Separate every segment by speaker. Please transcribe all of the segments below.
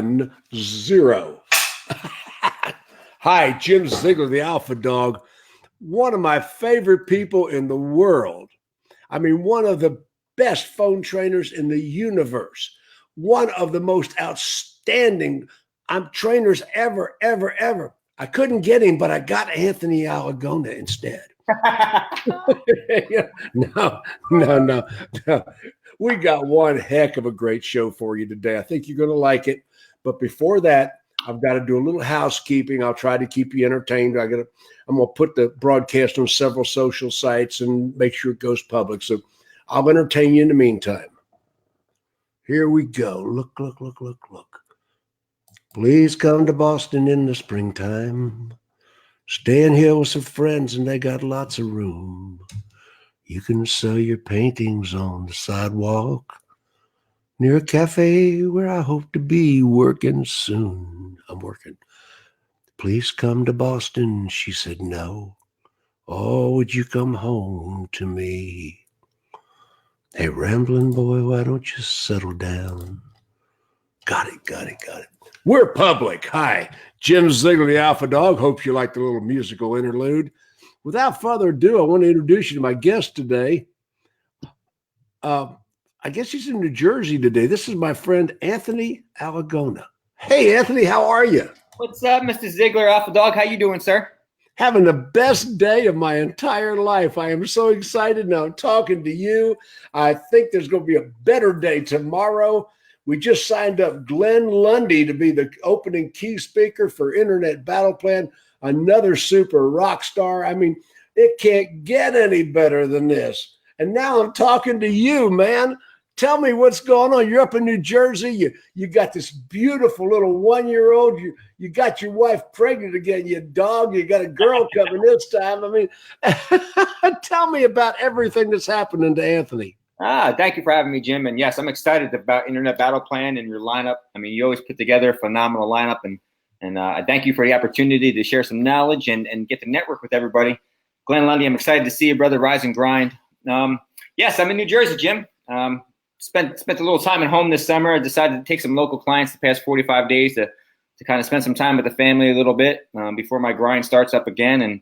Speaker 1: 0. Hi, Jim Ziegler, the Alpha Dog, one of my favorite people in the world. I mean, one of the best phone trainers in the universe, one of the most outstanding trainers ever, ever, ever. I couldn't get him, but I got Anthony Alagona instead. No. We got one heck of a great show for you today. I think you're going to like it. But before that, I've got to do a little housekeeping. I'll try to keep you entertained. I'm going to put the broadcast on several social sites and make sure it goes public. So I'll entertain you in the meantime. Here we go. Look. Please come to Boston in the springtime. Staying here with some friends and they got lots of room. You can sell your paintings on the sidewalk near a cafe where I hope to be working soon. I'm working. Please come to Boston. She said no. Oh, would you come home to me? Hey, rambling boy, why don't you settle down? Got it. We're public. Hi, Jim Ziegler, the Alpha Dog. Hope you like the little musical interlude. Without further ado, I want to introduce you to my guest today. I guess he's in New Jersey today. This is my friend, Anthony Alagona. Hey, Anthony, how are you?
Speaker 2: What's up, Mr. Ziegler, Alpha Dog? How you doing, sir?
Speaker 1: Having the best day of my entire life. I am so excited now. I'm talking to you. I think there's going to be a better day tomorrow. We just signed up Glenn Lundy to be the opening key speaker for Internet Battle Plan, another super rock star. I mean, it can't get any better than this. And now I'm talking to you, man. Tell me what's going on. You're up in New Jersey. You got this beautiful little 1-year-old. You got your wife pregnant again. You dog. You got a girl coming this time. I mean, tell me about everything that's happening to Anthony.
Speaker 2: Thank you for having me, Jim. And yes, I'm excited about Internet Battle Plan and your lineup. I mean, you always put together a phenomenal lineup, and I thank you for the opportunity to share some knowledge and get to network with everybody. Glenn Lundy, I'm excited to see you, brother. Rise and grind. Yes, I'm in New Jersey, Jim. Spent a little time at home this summer. I decided to take some local clients the past 45 days to kind of spend some time with the family a little bit before my grind starts up again, and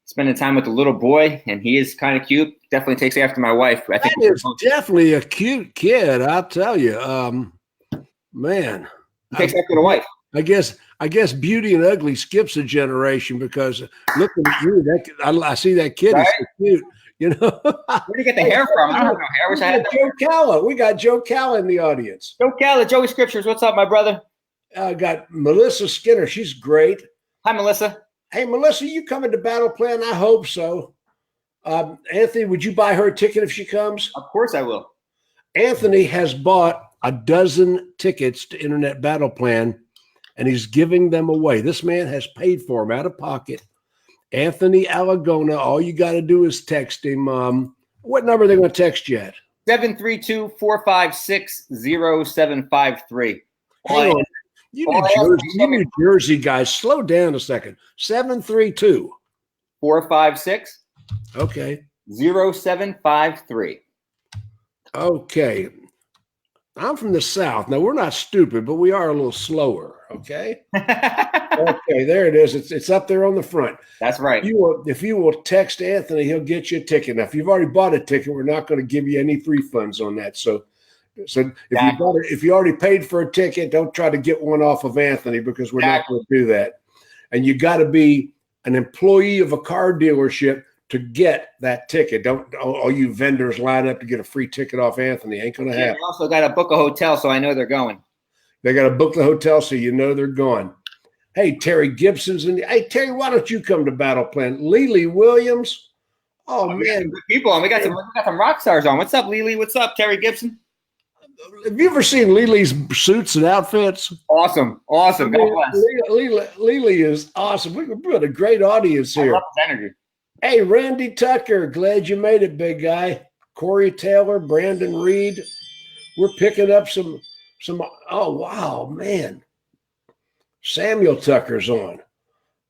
Speaker 2: spending time with the little boy, and he is kind of cute. Definitely takes after my wife. I think
Speaker 1: that is definitely a cute kid, I'll tell you. Man.
Speaker 2: He takes after the wife.
Speaker 1: I guess beauty and ugly skips a generation, because looking at you, I see that kid is so cute. You know,
Speaker 2: where do you get the hair from? I don't have no hair. I wish I had
Speaker 1: Joe Calla. We got Joe Calla in the audience.
Speaker 2: Joe Calla, Joey Scriptures. What's up, my brother?
Speaker 1: Got Melissa Skinner. She's great.
Speaker 2: Hi, Melissa.
Speaker 1: Hey, Melissa, you coming to Battle Plan? I hope so. Anthony, would you buy her a ticket if she comes?
Speaker 2: Of course I will.
Speaker 1: Anthony has bought 12 tickets to Internet Battle Plan, and he's giving them away. This man has paid for them out of pocket. Anthony Alagona, all you got to do is text him. What number are they going to text you at?
Speaker 2: 732-456-0753.
Speaker 1: You New Jersey guys, slow down a second. 732.
Speaker 2: 456.
Speaker 1: Okay.
Speaker 2: 0753.
Speaker 1: Okay. I'm from the South. Now, we're not stupid, but we are a little slower. Okay. Okay, there it is. It's up there on the front.
Speaker 2: That's right.
Speaker 1: If you will text Anthony, he'll get you a ticket. Now, if you've already bought a ticket, we're not going to give you any free funds on that. So if you already paid for a ticket, don't try to get one off of Anthony, because we're not going to do that. And you got to be an employee of a car dealership to get that ticket. Don't all you vendors line up to get a free ticket off Anthony. Ain't going to happen.
Speaker 2: They also got to book a hotel, so I know they're going.
Speaker 1: They got to book the hotel, so you know they're going. Hey, Terry Gibson's in. Hey, Terry, why don't you come to Battle Plan? Lily Williams. Oh man,
Speaker 2: good people, and we got some rock stars on. What's up, Lily? What's up, Terry Gibson?
Speaker 1: Have you ever seen Lily's suits and outfits?
Speaker 2: Awesome.
Speaker 1: Lily is awesome. We've got a great audience here.
Speaker 2: I love his energy.
Speaker 1: Hey, Randy Tucker, glad you made it, big guy. Corey Taylor, Brandon Reed. We're picking up some. Oh wow, man. Samuel Tucker's on.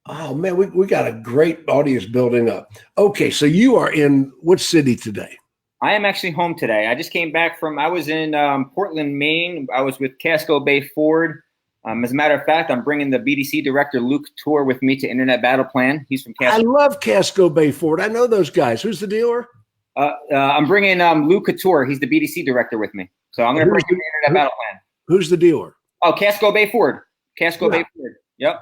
Speaker 1: Oh man, we got a great audience building up. Okay, so you are in what city today?
Speaker 2: I am actually home today. I just came back I was in Portland, Maine. I was with Casco Bay Ford. As a matter of fact, I'm bringing the BDC director, Luke Tour, with me to Internet Battle Plan. He's from
Speaker 1: I love Casco Bay Ford. I know those guys. Who's the dealer?
Speaker 2: I'm bringing Luke Couture. He's the BDC director with me. So I'm going to bring him to Internet Battle Plan.
Speaker 1: Who's the dealer?
Speaker 2: Oh, Casco Bay Ford. Casco Bay Ford. Yep.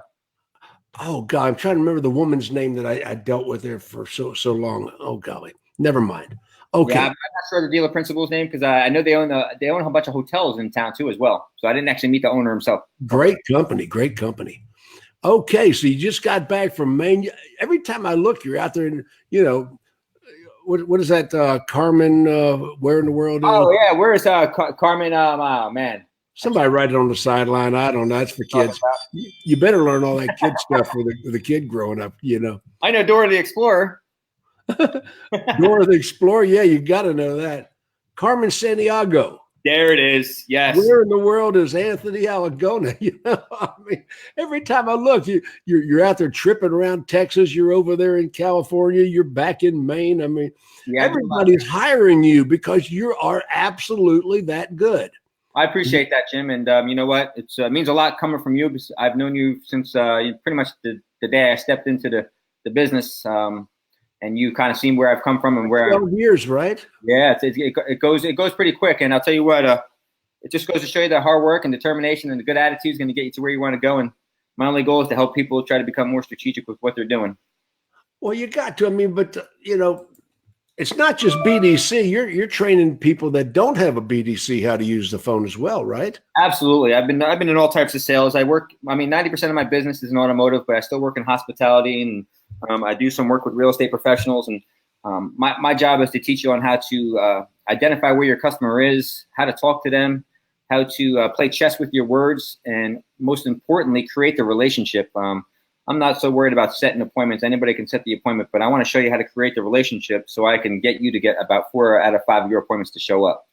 Speaker 1: Oh, God. I'm trying to remember the woman's name that I dealt with there for so long. Oh, golly. Never mind. Okay.
Speaker 2: Yeah, I'm not sure the dealer principal's name because I know they own a bunch of hotels in town too as well. So I didn't actually meet the owner himself.
Speaker 1: Great company. Great company. Okay. So you just got back from Maine. Every time I look, you're out there and, you know, what is that, Carmen, where in the world?
Speaker 2: Oh, yeah. Where is Carmen? Oh, man.
Speaker 1: Somebody write it on the sideline. I don't know. That's for kids. You better learn all that kid stuff for the kid growing up, you know.
Speaker 2: I know Dora the Explorer.
Speaker 1: Dora the Explorer. Yeah, you got to know that. Carmen Santiago.
Speaker 2: There it is. Yes.
Speaker 1: Where in the world is Anthony Alagona? You know, I mean, every time I look, you're out there tripping around Texas. You're over there in California. You're back in Maine. I mean, everybody's hiring you because you are absolutely that good.
Speaker 2: I appreciate that, Jim. And you know what? It means a lot coming from you. Because I've known you since pretty much the day I stepped into the business. And you kind of seen where I've come from and where
Speaker 1: 12 years, right?
Speaker 2: Yeah, it goes pretty quick. And I'll tell you what, it just goes to show you that hard work and determination and the good attitude is going to get you to where you want to go. And my only goal is to help people try to become more strategic with what they're doing.
Speaker 1: Well, you got to. I mean, but you know, it's not just BDC. You're training people that don't have a BDC how to use the phone as well, right?
Speaker 2: Absolutely. I've been in all types of sales. 90% of my business is in automotive, but I still work in hospitality and I do some work with real estate professionals. And my job is to teach you on how to identify where your customer is, how to talk to them, how to play chess with your words, and most importantly, create the relationship. I'm not so worried about setting appointments. Anybody can set the appointment, but I want to show you how to create the relationship so I can get you to get about 4 out of 5 of your appointments to show up.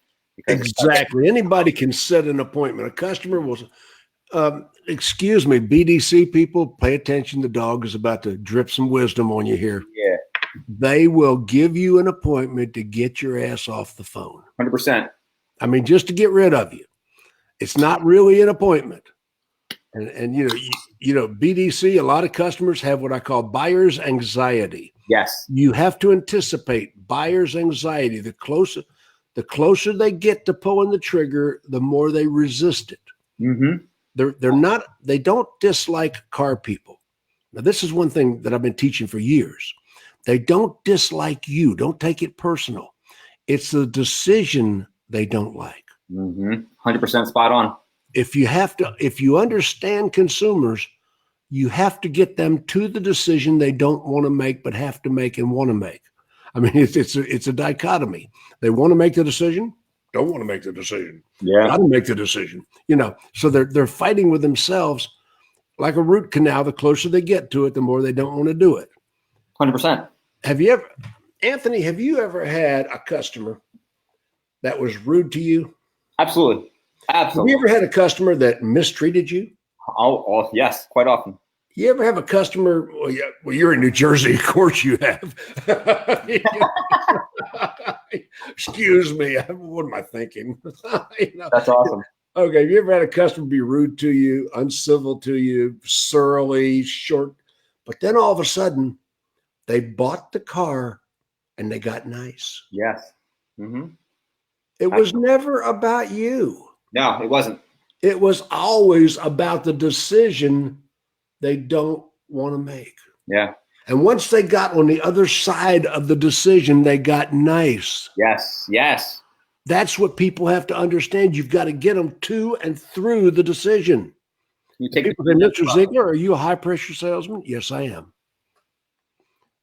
Speaker 1: Exactly. Anybody can set an appointment. A customer will, excuse me, BDC people, pay attention. The dog is about to drip some wisdom on you here.
Speaker 2: Yeah.
Speaker 1: They will give you an appointment to get your ass off the phone.
Speaker 2: 100%.
Speaker 1: I mean, just to get rid of you. It's not really an appointment. And you know, BDC, a lot of customers have what I call buyer's anxiety.
Speaker 2: Yes.
Speaker 1: You have to anticipate buyer's anxiety. The closer they get to pulling the trigger, the more they resist it.
Speaker 2: Mm-hmm.
Speaker 1: They don't dislike car people. Now, this is one thing that I've been teaching for years. They don't dislike you. Don't take it personal. It's the decision they don't like.
Speaker 2: Mm-hmm. 100% spot on.
Speaker 1: If you understand consumers, you have to get them to the decision they don't want to make, but have to make and want to make. I mean, it's a dichotomy. They want to make the decision, don't want to make the decision.
Speaker 2: Yeah.
Speaker 1: Got to make the decision. You know, so they're fighting with themselves like a root canal. The closer they get to it, the more they don't want to do it.
Speaker 2: 100%.
Speaker 1: Anthony, have you ever had a customer that was rude to you?
Speaker 2: Absolutely. Absolutely.
Speaker 1: Have you ever had a customer that mistreated you?
Speaker 2: Oh yes, quite often.
Speaker 1: You ever have a customer? Well, yeah, you're in New Jersey, of course you have. Excuse me, what am I thinking? You know,
Speaker 2: that's awesome.
Speaker 1: Okay, have you ever had a customer be rude to you, uncivil to you, surly, short, but then all of a sudden they bought the car and they got nice?
Speaker 2: Yes. Mm-hmm.
Speaker 1: It was never about you.
Speaker 2: No, it wasn't.
Speaker 1: It was always about the decision they don't want to make.
Speaker 2: Yeah.
Speaker 1: And once they got on the other side of the decision, they got nice.
Speaker 2: Yes. Yes.
Speaker 1: That's what people have to understand. You've got to get them to and through the decision.
Speaker 2: You take
Speaker 1: people say, Mr. Ziegler, are you a high pressure salesman? Yes, I am.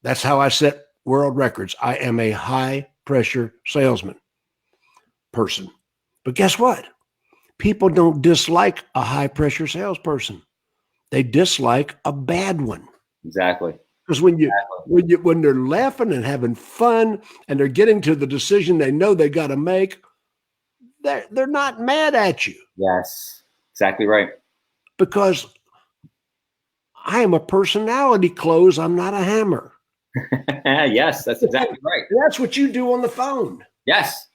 Speaker 1: That's how I set world records. I am a high pressure salesman person. But guess what? People don't dislike a high pressure salesperson. They dislike a bad one.
Speaker 2: Exactly.
Speaker 1: Because when they're laughing and having fun and they're getting to the decision they know they got to make, they're not mad at you.
Speaker 2: Yes, exactly right.
Speaker 1: Because I am a personality close. I'm not a hammer.
Speaker 2: Yes, that's exactly right.
Speaker 1: That's what you do on the phone.
Speaker 2: Yes.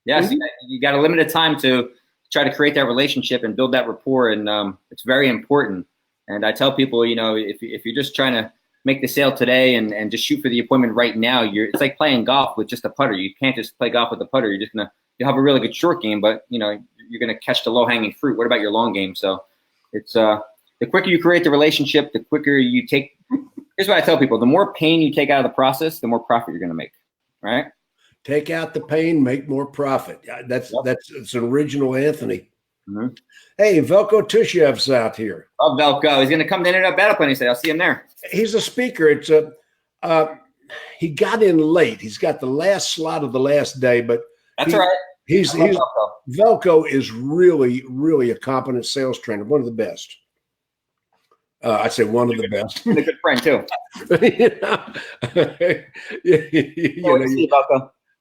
Speaker 2: Yes, you got a limited time to try to create that relationship and build that rapport. And it's very important. And I tell people, if you're just trying to make the sale today and just shoot for the appointment right now, it's like playing golf with just a putter. You can't just play golf with a putter. You'll have a really good short game, but you're going to catch the low hanging fruit. What about your long game? So it's the quicker you create the relationship, the quicker you take. Here's what I tell people: the more pain you take out of the process, the more profit you're going to make. Right?
Speaker 1: Take out the pain, make more profit. That's an original Anthony. Mm-hmm. Hey, Velko Tushev's out here.
Speaker 2: Oh, Velko. He's going to come to Internet Battle Plan. He said, I'll see him there.
Speaker 1: He's a speaker. He got in late. He's got the last slot of the last day, but
Speaker 2: that's all right.
Speaker 1: Velko is really, really a competent sales trainer, one of the best. I'd say one of the best.
Speaker 2: He's a good friend too.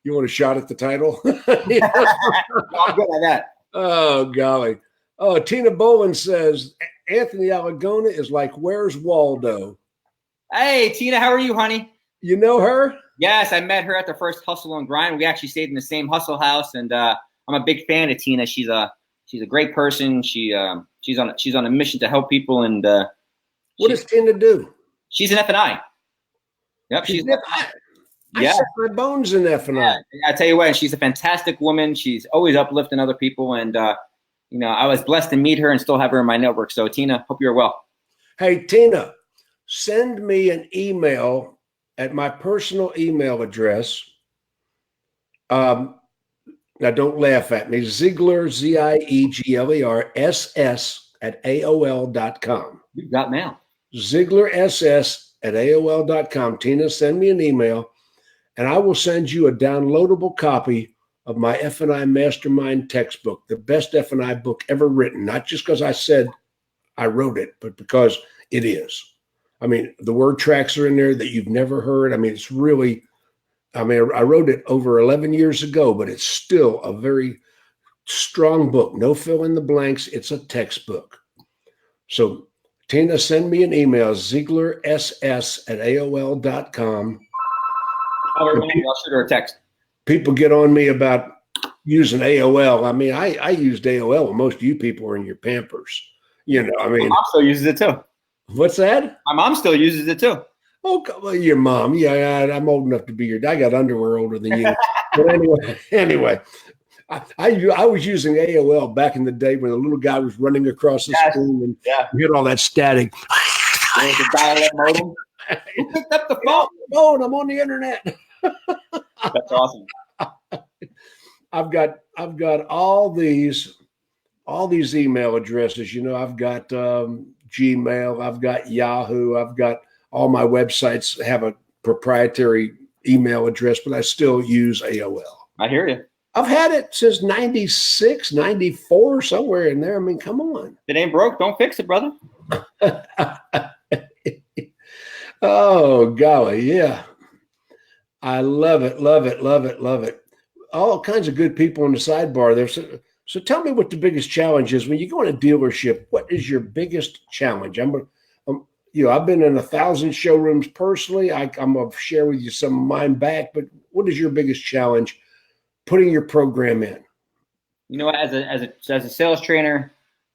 Speaker 1: You want a shot at the title?
Speaker 2: I'm good at that.
Speaker 1: Oh, golly. Oh, Tina Bowen says, Anthony Alagona is like, where's Waldo?
Speaker 2: Hey, Tina, how are you, honey?
Speaker 1: You know her?
Speaker 2: Yes, I met her at the first Hustle and Grind. We actually stayed in the same hustle house, and I'm a big fan of Tina. She's a great person. She's on a mission to help people. And
Speaker 1: what does Tina do?
Speaker 2: She's an F&I. Yep, she's an F&I.
Speaker 1: I set my bones in F&I.
Speaker 2: Yeah, I tell you what, she's a fantastic woman. She's always uplifting other people, and I was blessed to meet her and still have her in my network. So, Tina, hope you're well.
Speaker 1: Hey, Tina, send me an email at my personal email address. Now, don't laugh at me. Ziegler, Ziegler, SS at AOL.com.
Speaker 2: You've got mail.
Speaker 1: Ziegler, SS at AOL.com. Tina, send me an email, and I will send you a downloadable copy of my F&I Mastermind textbook, the best F&I book ever written, not just because I said I wrote it, but because it is. I mean, the word tracks are in there that you've never heard. I mean, it's really, I wrote it over 11 years ago, but it's still a very strong book. No fill in the blanks. It's a textbook. So, Tina, send me an email, ZieglerSS at AOL.com.
Speaker 2: I'll shoot her a text.
Speaker 1: People get on me about using AOL. I mean, I used AOL when most of you people were in your Pampers. My
Speaker 2: mom still uses it too.
Speaker 1: What's that?
Speaker 2: My mom still uses it too.
Speaker 1: Oh, well, your mom. Yeah, I'm old enough to be your. I got underwear older than you. But anyway, I was using AOL back in the day when the little guy was running across the screen and you had all that static.
Speaker 2: The dial-up modem. Who picked up the phone?
Speaker 1: I'm on the internet.
Speaker 2: That's awesome.
Speaker 1: I've got all these email addresses. I've got Gmail, I've got Yahoo, I've got all my websites have a proprietary email address, but I still use AOL.
Speaker 2: I hear you.
Speaker 1: I've had it since 96, 94, somewhere in there. I mean, come on.
Speaker 2: If it ain't broke, don't fix it, brother.
Speaker 1: Oh, golly, yeah. I love it, love it, love it, love it. All kinds of good people on the sidebar there. So tell me what the biggest challenge is. When you go in a dealership, what is your biggest challenge? I've been in 1,000 showrooms personally. I'm going to share with you some of mine back, but what is your biggest challenge putting your program in?
Speaker 2: As a sales trainer,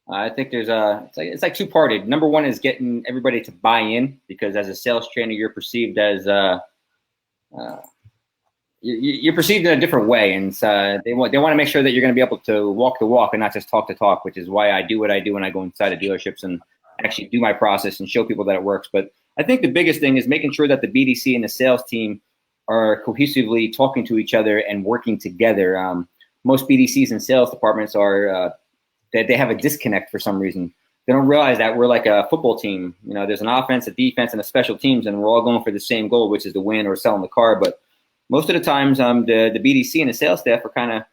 Speaker 2: I think there's it's like two-parted. Number one is getting everybody to buy in, because as a sales trainer, you're perceived as you're perceived in a different way, and they want to make sure that you're going to be able to walk the walk and not just talk the talk, which is why I do what I do when I go inside of dealerships and actually do my process and show people that it works. But I think the biggest thing is making sure that the BDC and the sales team are cohesively talking to each other and working together. Most BDCs and sales departments are they have a disconnect for some reason. They don't realize that we're like a football team. There's an offense, a defense, and a special teams, and we're all going for the same goal, which is to win or selling the car. But most of the times, the BDC and the sales staff are kind of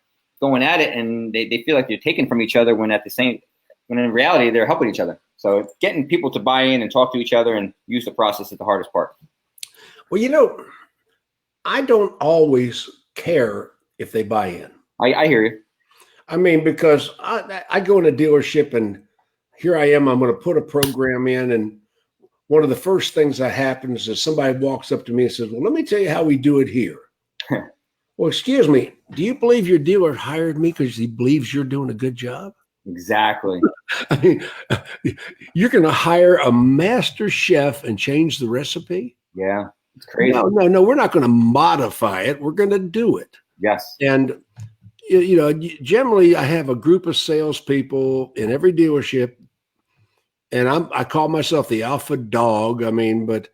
Speaker 2: going at it, and they feel like they're taking from each other when in reality they're helping each other. So getting people to buy in and talk to each other and use the process is the hardest part.
Speaker 1: Well, I don't always care if they buy in.
Speaker 2: I hear you.
Speaker 1: I mean, because I go in a dealership and here I am, I'm going to put a program in, and one of the first things that happens is somebody walks up to me and says, well, let me tell you how we do it here. Well, excuse me. Do you believe your dealer hired me because he believes you're doing a good job?
Speaker 2: Exactly.
Speaker 1: I mean, you're going to hire a master chef and change the recipe?
Speaker 2: Yeah. It's crazy.
Speaker 1: No. We're not going to modify it. We're going to do it.
Speaker 2: Yes.
Speaker 1: And, generally I have a group of salespeople in every dealership, and I call myself the alpha dog. I mean, but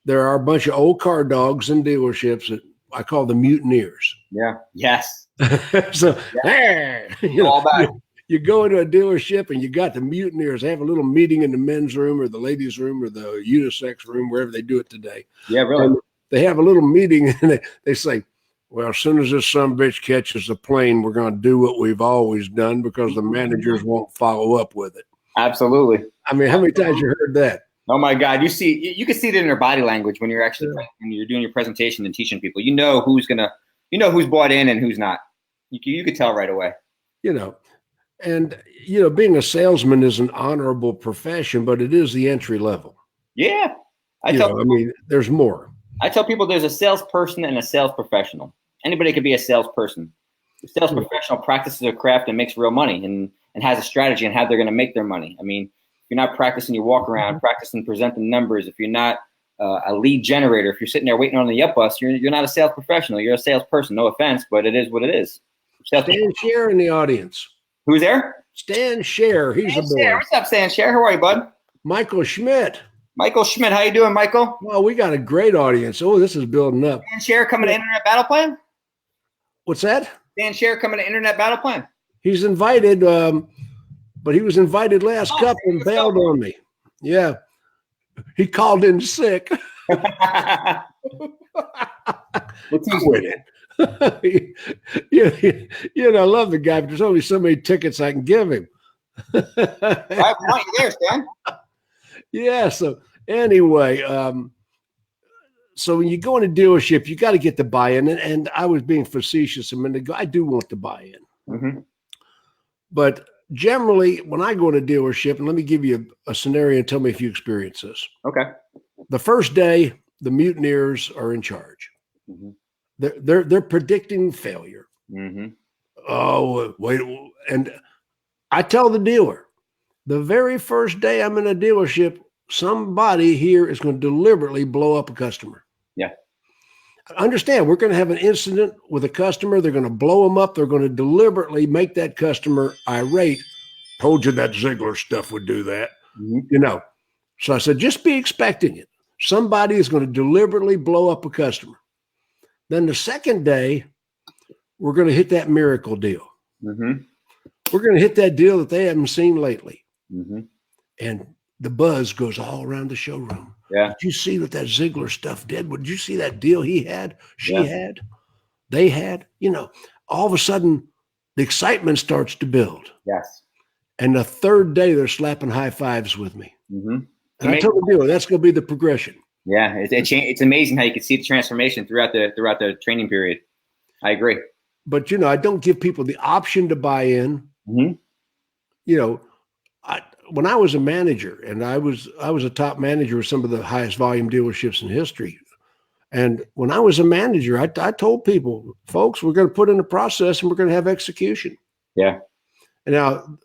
Speaker 1: there are a bunch of old car dogs in dealerships that I call the mutineers.
Speaker 2: Yeah. Yes.
Speaker 1: So,
Speaker 2: All back.
Speaker 1: You go into a dealership and you got the mutineers. They have a little meeting in the men's room or the ladies' room or the unisex room, wherever they do it today.
Speaker 2: Yeah, really.
Speaker 1: And they have a little meeting and they say, well, as soon as this sumbitch catches the plane, we're going to do what we've always done because the managers won't follow up with it.
Speaker 2: Absolutely.
Speaker 1: I mean, how many times you heard that?
Speaker 2: Oh my God. You can see it in their body language when you're actually when you're doing your presentation and teaching people. You know who's bought in and who's not. You could tell right away.
Speaker 1: And being a salesman is an honorable profession, but it is the entry level.
Speaker 2: Yeah.
Speaker 1: There's more.
Speaker 2: I tell people there's a salesperson and a sales professional. Anybody could be a salesperson. The sales professional practices their craft and makes real money and has a strategy on how they're going to make their money. I mean, if you're not practicing your walk around, practicing presenting numbers, if you're not a lead generator, if you're sitting there waiting on the up bus, you're not a sales professional. You're a salesperson. No offense, but it is what it is.
Speaker 1: Stan Scher in the audience.
Speaker 2: Who's there?
Speaker 1: Stan Scher. He's a boy.
Speaker 2: What's up, Stan Scher? How are you, bud?
Speaker 1: Michael Schmidt.
Speaker 2: Michael Schmidt. How you doing, Michael?
Speaker 1: Well, we got a great audience. Oh, this is building up.
Speaker 2: Stan Scher coming to Internet Battle Plan?
Speaker 1: What's that?
Speaker 2: Stan Scher coming to Internet Battle Plan?
Speaker 1: He's invited, but he was invited last cup and bailed on me. Yeah. He called in sick.
Speaker 2: What's he
Speaker 1: quit it. I love the guy, but there's only so many tickets I can give him.
Speaker 2: I want you there, Stan.
Speaker 1: Yeah. So anyway, so when you go in a dealership, you got to get the buy-in. And I was being facetious a minute ago. I do want the buy-in.
Speaker 2: Mm-hmm.
Speaker 1: But generally, when I go in a dealership, and let me give you a scenario and tell me if you experience this.
Speaker 2: Okay.
Speaker 1: The first day, the mutineers are in charge.
Speaker 2: Mm-hmm.
Speaker 1: They're predicting failure.
Speaker 2: Mm-hmm.
Speaker 1: Oh, wait. And I tell the dealer, the very first day I'm in a dealership, somebody here is going to deliberately blow up a customer.
Speaker 2: Yeah.
Speaker 1: Understand, we're going to have an incident with a customer. They're going to blow them up. They're going to deliberately make that customer irate. Told you that Ziegler stuff would do that.
Speaker 2: Mm-hmm.
Speaker 1: So I said, just be expecting it. Somebody is going to deliberately blow up a customer. Then the second day, we're going to hit that miracle deal.
Speaker 2: Mm-hmm.
Speaker 1: We're going to hit that deal that they haven't seen lately.
Speaker 2: Mm-hmm.
Speaker 1: And the buzz goes all around the showroom.
Speaker 2: Yeah.
Speaker 1: Did you see what that Ziegler stuff did? Did you see that deal he had? She had? They had? All of a sudden, the excitement starts to build.
Speaker 2: Yes.
Speaker 1: And the third day, they're slapping high fives with me.
Speaker 2: Mm-hmm.
Speaker 1: And I told the dealer, that's going to be the progression.
Speaker 2: Yeah, it's amazing how you can see the transformation throughout the training period. I agree.
Speaker 1: But I don't give people the option to buy in.
Speaker 2: Mm-hmm.
Speaker 1: When I was a manager, and I was a top manager of some of the highest volume dealerships in history. And when I was a manager, I told people, folks, we're going to put in a process and we're going to have execution.
Speaker 2: Yeah.
Speaker 1: And now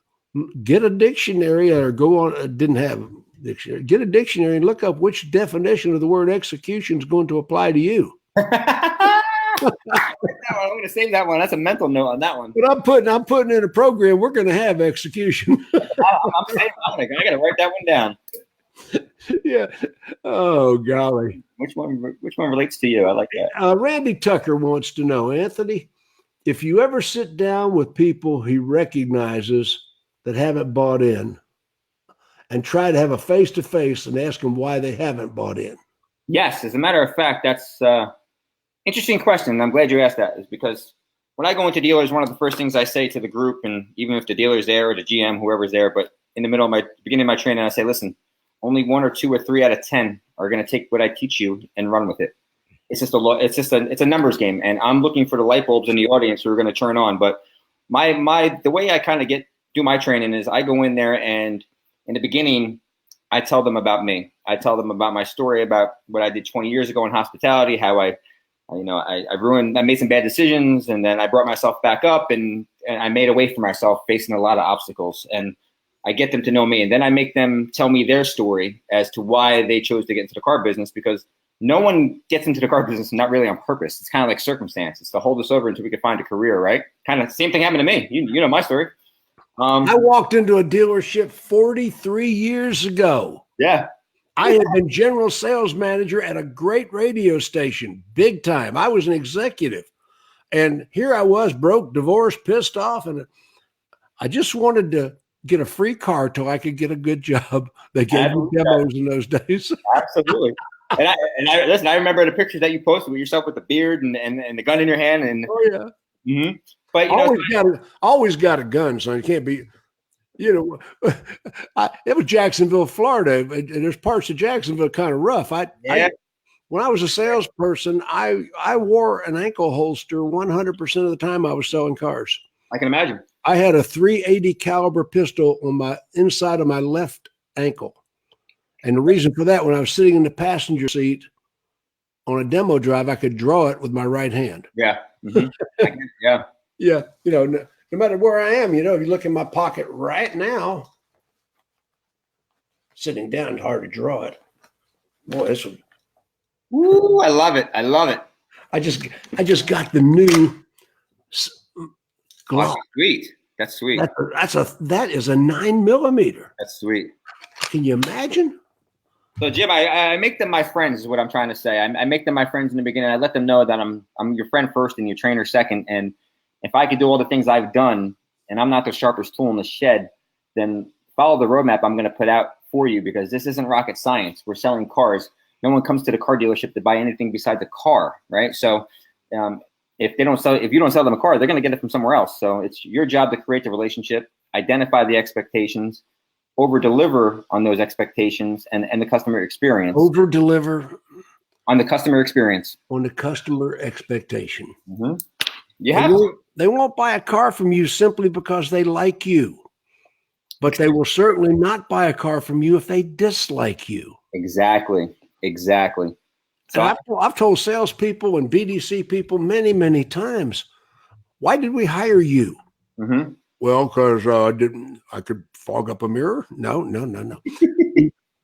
Speaker 1: get a dictionary or go on. Didn't have dictionary. Get a dictionary and look up which definition of the word execution is going to apply to you.
Speaker 2: I'm going to save that one. That's a mental note on that one.
Speaker 1: But I'm putting in a program. We're going to have execution.
Speaker 2: I'm saving that one. I got to write that one down.
Speaker 1: Yeah. Oh golly.
Speaker 2: Which one relates to you? I like that.
Speaker 1: Randy Tucker wants to know, Anthony, if you ever sit down with people he recognizes that haven't bought in, and try to have a face-to-face and ask them why they haven't bought in.
Speaker 2: Yes, as a matter of fact, that's interesting question. I'm glad you asked that. Is because when I go into dealers, one of the first things I say to the group, and even if the dealer's there or the GM, whoever's there, but in the beginning of my training, I say, listen, only 1 or 2 or 3 out of 10 are going to take what I teach you and run with it. It's a numbers game, and I'm looking for the light bulbs in the audience who are going to turn on. But the way I kind of do my training is I go in there, and in the beginning, I tell them about me. I tell them about my story, about what I did 20 years ago in hospitality, how I I made some bad decisions, and then I brought myself back up, and I made a way for myself facing a lot of obstacles. And I get them to know me, and then I make them tell me their story as to why they chose to get into the car business, because no one gets into the car business not really on purpose. It's kind of like circumstance. It's to hold us over until we can find a career, right? Kind of same thing happened to me. You know my story.
Speaker 1: I walked into a dealership 43 years ago.
Speaker 2: Yeah.
Speaker 1: I had been general sales manager at a great radio station, big time. I was an executive. And here I was, broke, divorced, pissed off. And I just wanted to get a free car till I could get a good job. They gave me demos in those days.
Speaker 2: Absolutely. And I remember the picture that you posted with yourself with the beard and the gun in your hand. And
Speaker 1: oh yeah.
Speaker 2: Mm-hmm. But
Speaker 1: always got a gun, so you can't be. It was Jacksonville, Florida. And there's parts of Jacksonville kind of rough. When I was a salesperson, I wore an ankle holster 100% of the time I was selling cars.
Speaker 2: I can imagine.
Speaker 1: I had a .380 caliber pistol on my inside of my left ankle. And the reason for that, when I was sitting in the passenger seat on a demo drive, I could draw it with my right hand.
Speaker 2: Yeah. Mm-hmm. Yeah.
Speaker 1: Yeah. No matter where I am, if you look in my pocket right now, sitting down, hard to draw it. Boy, this one.
Speaker 2: Woo, I love it. I love it.
Speaker 1: I just got the new Glock.
Speaker 2: Oh, sweet. That's sweet.
Speaker 1: That is a 9mm.
Speaker 2: That's sweet.
Speaker 1: Can you imagine?
Speaker 2: So Jim, I make them my friends is what I'm trying to say. I make them my friends in the beginning. I let them know that I'm your friend first and your trainer second. And if I could do all the things I've done and I'm not the sharpest tool in the shed, then follow the roadmap I'm going to put out for you, because this isn't rocket science. We're selling cars. No one comes to the car dealership to buy anything besides a car, right? So if you don't sell them a car, they're going to get it from somewhere else. So it's your job to create the relationship, identify the expectations, over-deliver on those expectations and the customer experience.
Speaker 1: Over-deliver
Speaker 2: on the customer experience.
Speaker 1: On the customer expectation.
Speaker 2: Mm-hmm. You have to.
Speaker 1: They won't buy a car from you simply because they like you, but they will certainly not buy a car from you if they dislike you.
Speaker 2: Exactly. So
Speaker 1: I've told salespeople and BDC people many, many times, why did we hire you?
Speaker 2: Mm-hmm.
Speaker 1: Well, because I could fog up a mirror. No.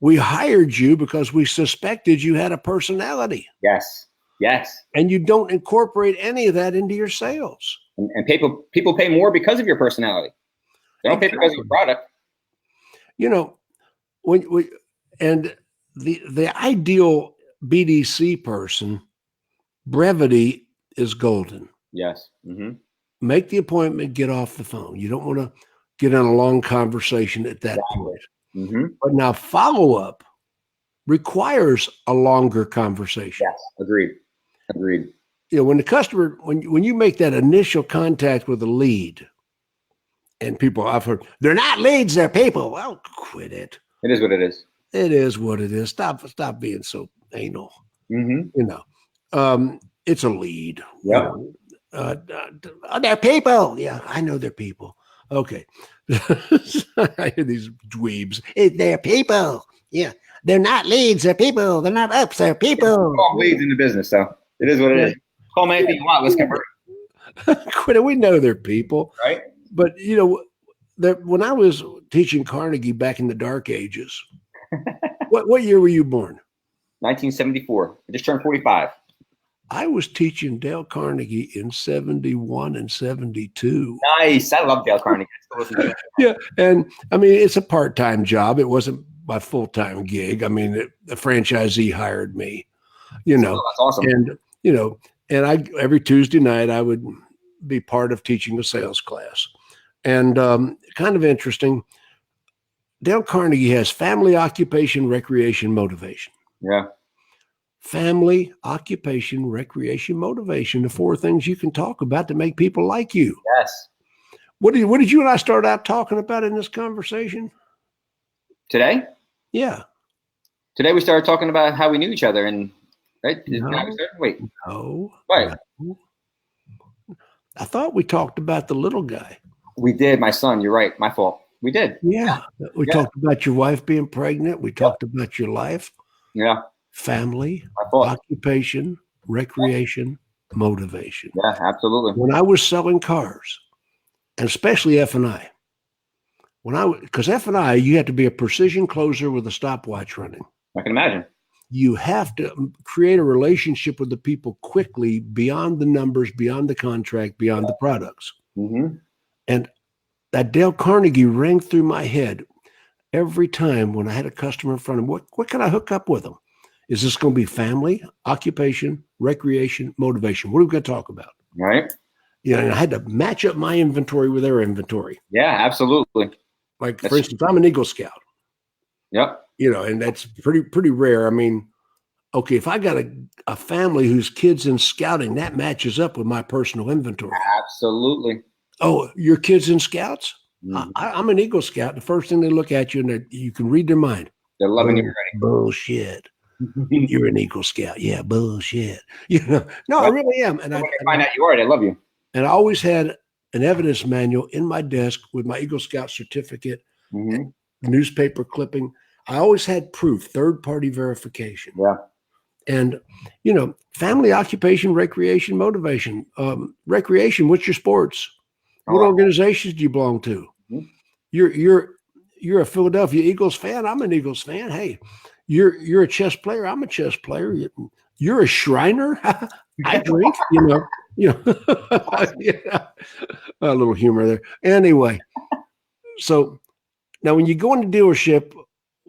Speaker 1: We hired you because we suspected you had a personality.
Speaker 2: Yes.
Speaker 1: And you don't incorporate any of that into your sales.
Speaker 2: And people pay more because of your personality. They don't pay because of your product.
Speaker 1: And the ideal BDC person, brevity is golden.
Speaker 2: Yes. Mm-hmm.
Speaker 1: Make the appointment, get off the phone. You don't want to get in a long conversation at that point.
Speaker 2: Mm-hmm.
Speaker 1: But now follow-up requires a longer conversation.
Speaker 2: Yes, agreed.
Speaker 1: When the customer, when you make that initial contact with a lead, and people, I've heard, they're not leads, they're people. Well, quit it.
Speaker 2: It is what it is.
Speaker 1: It is what it is. Stop being so anal.
Speaker 2: Mm-hmm.
Speaker 1: It's a lead.
Speaker 2: Yeah.
Speaker 1: They're people. Yeah, I know they're people. Okay. I hear these dweebs. They're people. Yeah. They're not leads, they're people. They're not ups, they're people.
Speaker 2: All leads in the business, so it is what it is. Call me anything you want. Let's convert.
Speaker 1: Quit it. We know they're people.
Speaker 2: Right.
Speaker 1: But, when I was teaching Carnegie back in the dark ages, what year were you born?
Speaker 2: 1974. I just turned 45.
Speaker 1: I was teaching Dale Carnegie in 71 and 72.
Speaker 2: Nice. I love Dale Carnegie.
Speaker 1: Yeah. And I mean, it's a part-time job. It wasn't my full-time gig. I mean, the franchisee hired me,
Speaker 2: Oh, that's awesome.
Speaker 1: And I, every Tuesday night I would be part of teaching a sales class. And kind of interesting, Dale Carnegie has family, occupation, recreation, motivation.
Speaker 2: Yeah.
Speaker 1: Family, occupation, recreation, motivation, the four things you can talk about to make people like you.
Speaker 2: Yes.
Speaker 1: What did you and I start out talking about in this conversation?
Speaker 2: Today?
Speaker 1: Yeah.
Speaker 2: Today we started talking about how we knew each other, and right? Wait.
Speaker 1: No.
Speaker 2: Wait.
Speaker 1: No. I thought we talked about the little guy.
Speaker 2: We did, my son. You're right. My fault. We did.
Speaker 1: Yeah. We talked about your wife being pregnant. We talked about your life.
Speaker 2: Yeah.
Speaker 1: Family,
Speaker 2: My fault.
Speaker 1: occupation, recreation, motivation.
Speaker 2: Yeah, absolutely.
Speaker 1: When I was selling cars, and especially F&I, because F&I, you have to be a precision closer with a stopwatch running.
Speaker 2: I can imagine.
Speaker 1: You have to create a relationship with the people quickly beyond the numbers, beyond the contract, beyond the products.
Speaker 2: Mm-hmm.
Speaker 1: And that Dale Carnegie rang through my head every time when I had a customer in front of me. What can I hook up with them? Is this going to be family, occupation, recreation, motivation? What are we going to talk about?
Speaker 2: Right.
Speaker 1: Yeah, and I had to match up my inventory with their inventory.
Speaker 2: Yeah, absolutely.
Speaker 1: Like, for instance, I'm an Eagle Scout.
Speaker 2: Yep.
Speaker 1: And that's pretty rare. I mean, okay, if I got a family whose kids in scouting, that matches up with my personal inventory.
Speaker 2: Absolutely.
Speaker 1: Oh, your kids in scouts?
Speaker 2: Mm-hmm.
Speaker 1: I'm an Eagle Scout. The first thing they look at you and you can read their mind.
Speaker 2: They're loving you already.
Speaker 1: Bullshit. You're an Eagle Scout. Yeah, bullshit. No, I really am. And
Speaker 2: when they find out you are, they love you.
Speaker 1: And I always had an evidence manual in my desk with my Eagle Scout certificate, newspaper clipping. I always had proof, third-party verification.
Speaker 2: Yeah. And,
Speaker 1: family, occupation, recreation, motivation. Recreation, what's your sports? What organizations do you belong to? You're a Philadelphia Eagles fan. I'm an Eagles fan. Hey, you're a chess player. I'm a chess player. You're a Shriner. I drink. A little humor there. Anyway, so now when you go into dealership,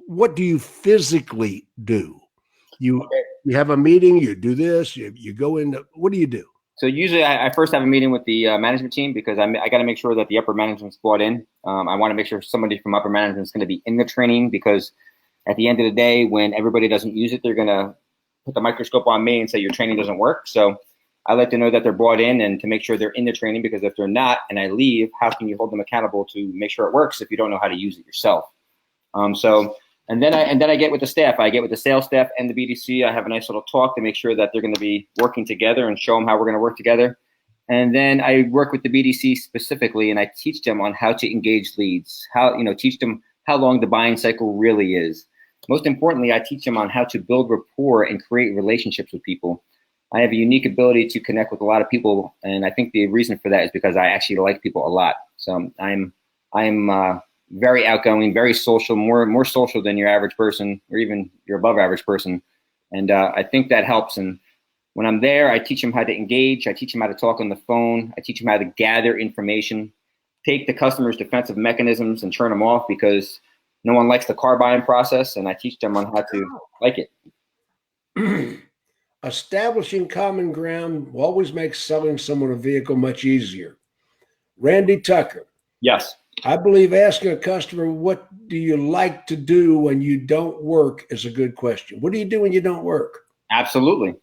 Speaker 1: what do you physically do? You have a meeting. You do this. You go into. What do you do?
Speaker 2: So usually I first have a meeting with the management team because I got to make sure that the upper management's brought in. I want to make sure somebody from upper management is going to be in the training because at the end of the day, when everybody doesn't use it, they're going to put the microscope on me and say your training doesn't work. So I like to know that they're brought in and to make sure they're in the training because if they're not and I leave, how can you hold them accountable to make sure it works if you don't know how to use it yourself? And then I get with the staff. I get with the sales staff and the BDC. I have a nice little talk to make sure that they're going to be working together and show them how we're going to work together. And then I work with the BDC specifically, and I teach them on how to engage leads, teach them how long the buying cycle really is. Most importantly, I teach them on how to build rapport and create relationships with people. I have a unique ability to connect with a lot of people, and I think the reason for that is because I actually like people a lot. So I'm very outgoing, very social, more social than your average person or even your above average person. And I think that helps. And when I'm there, I teach them how to engage. I teach them how to talk on the phone. I teach them how to gather information, take the customer's defensive mechanisms and turn them off because no one likes the car buying process. And I teach them on how to like it.
Speaker 1: Establishing common ground always makes selling someone a vehicle much easier. Randy Tucker.
Speaker 2: Yes.
Speaker 1: I believe asking a customer, what do you like to do when you don't work is a good question. What do you do when you don't work?
Speaker 2: Absolutely.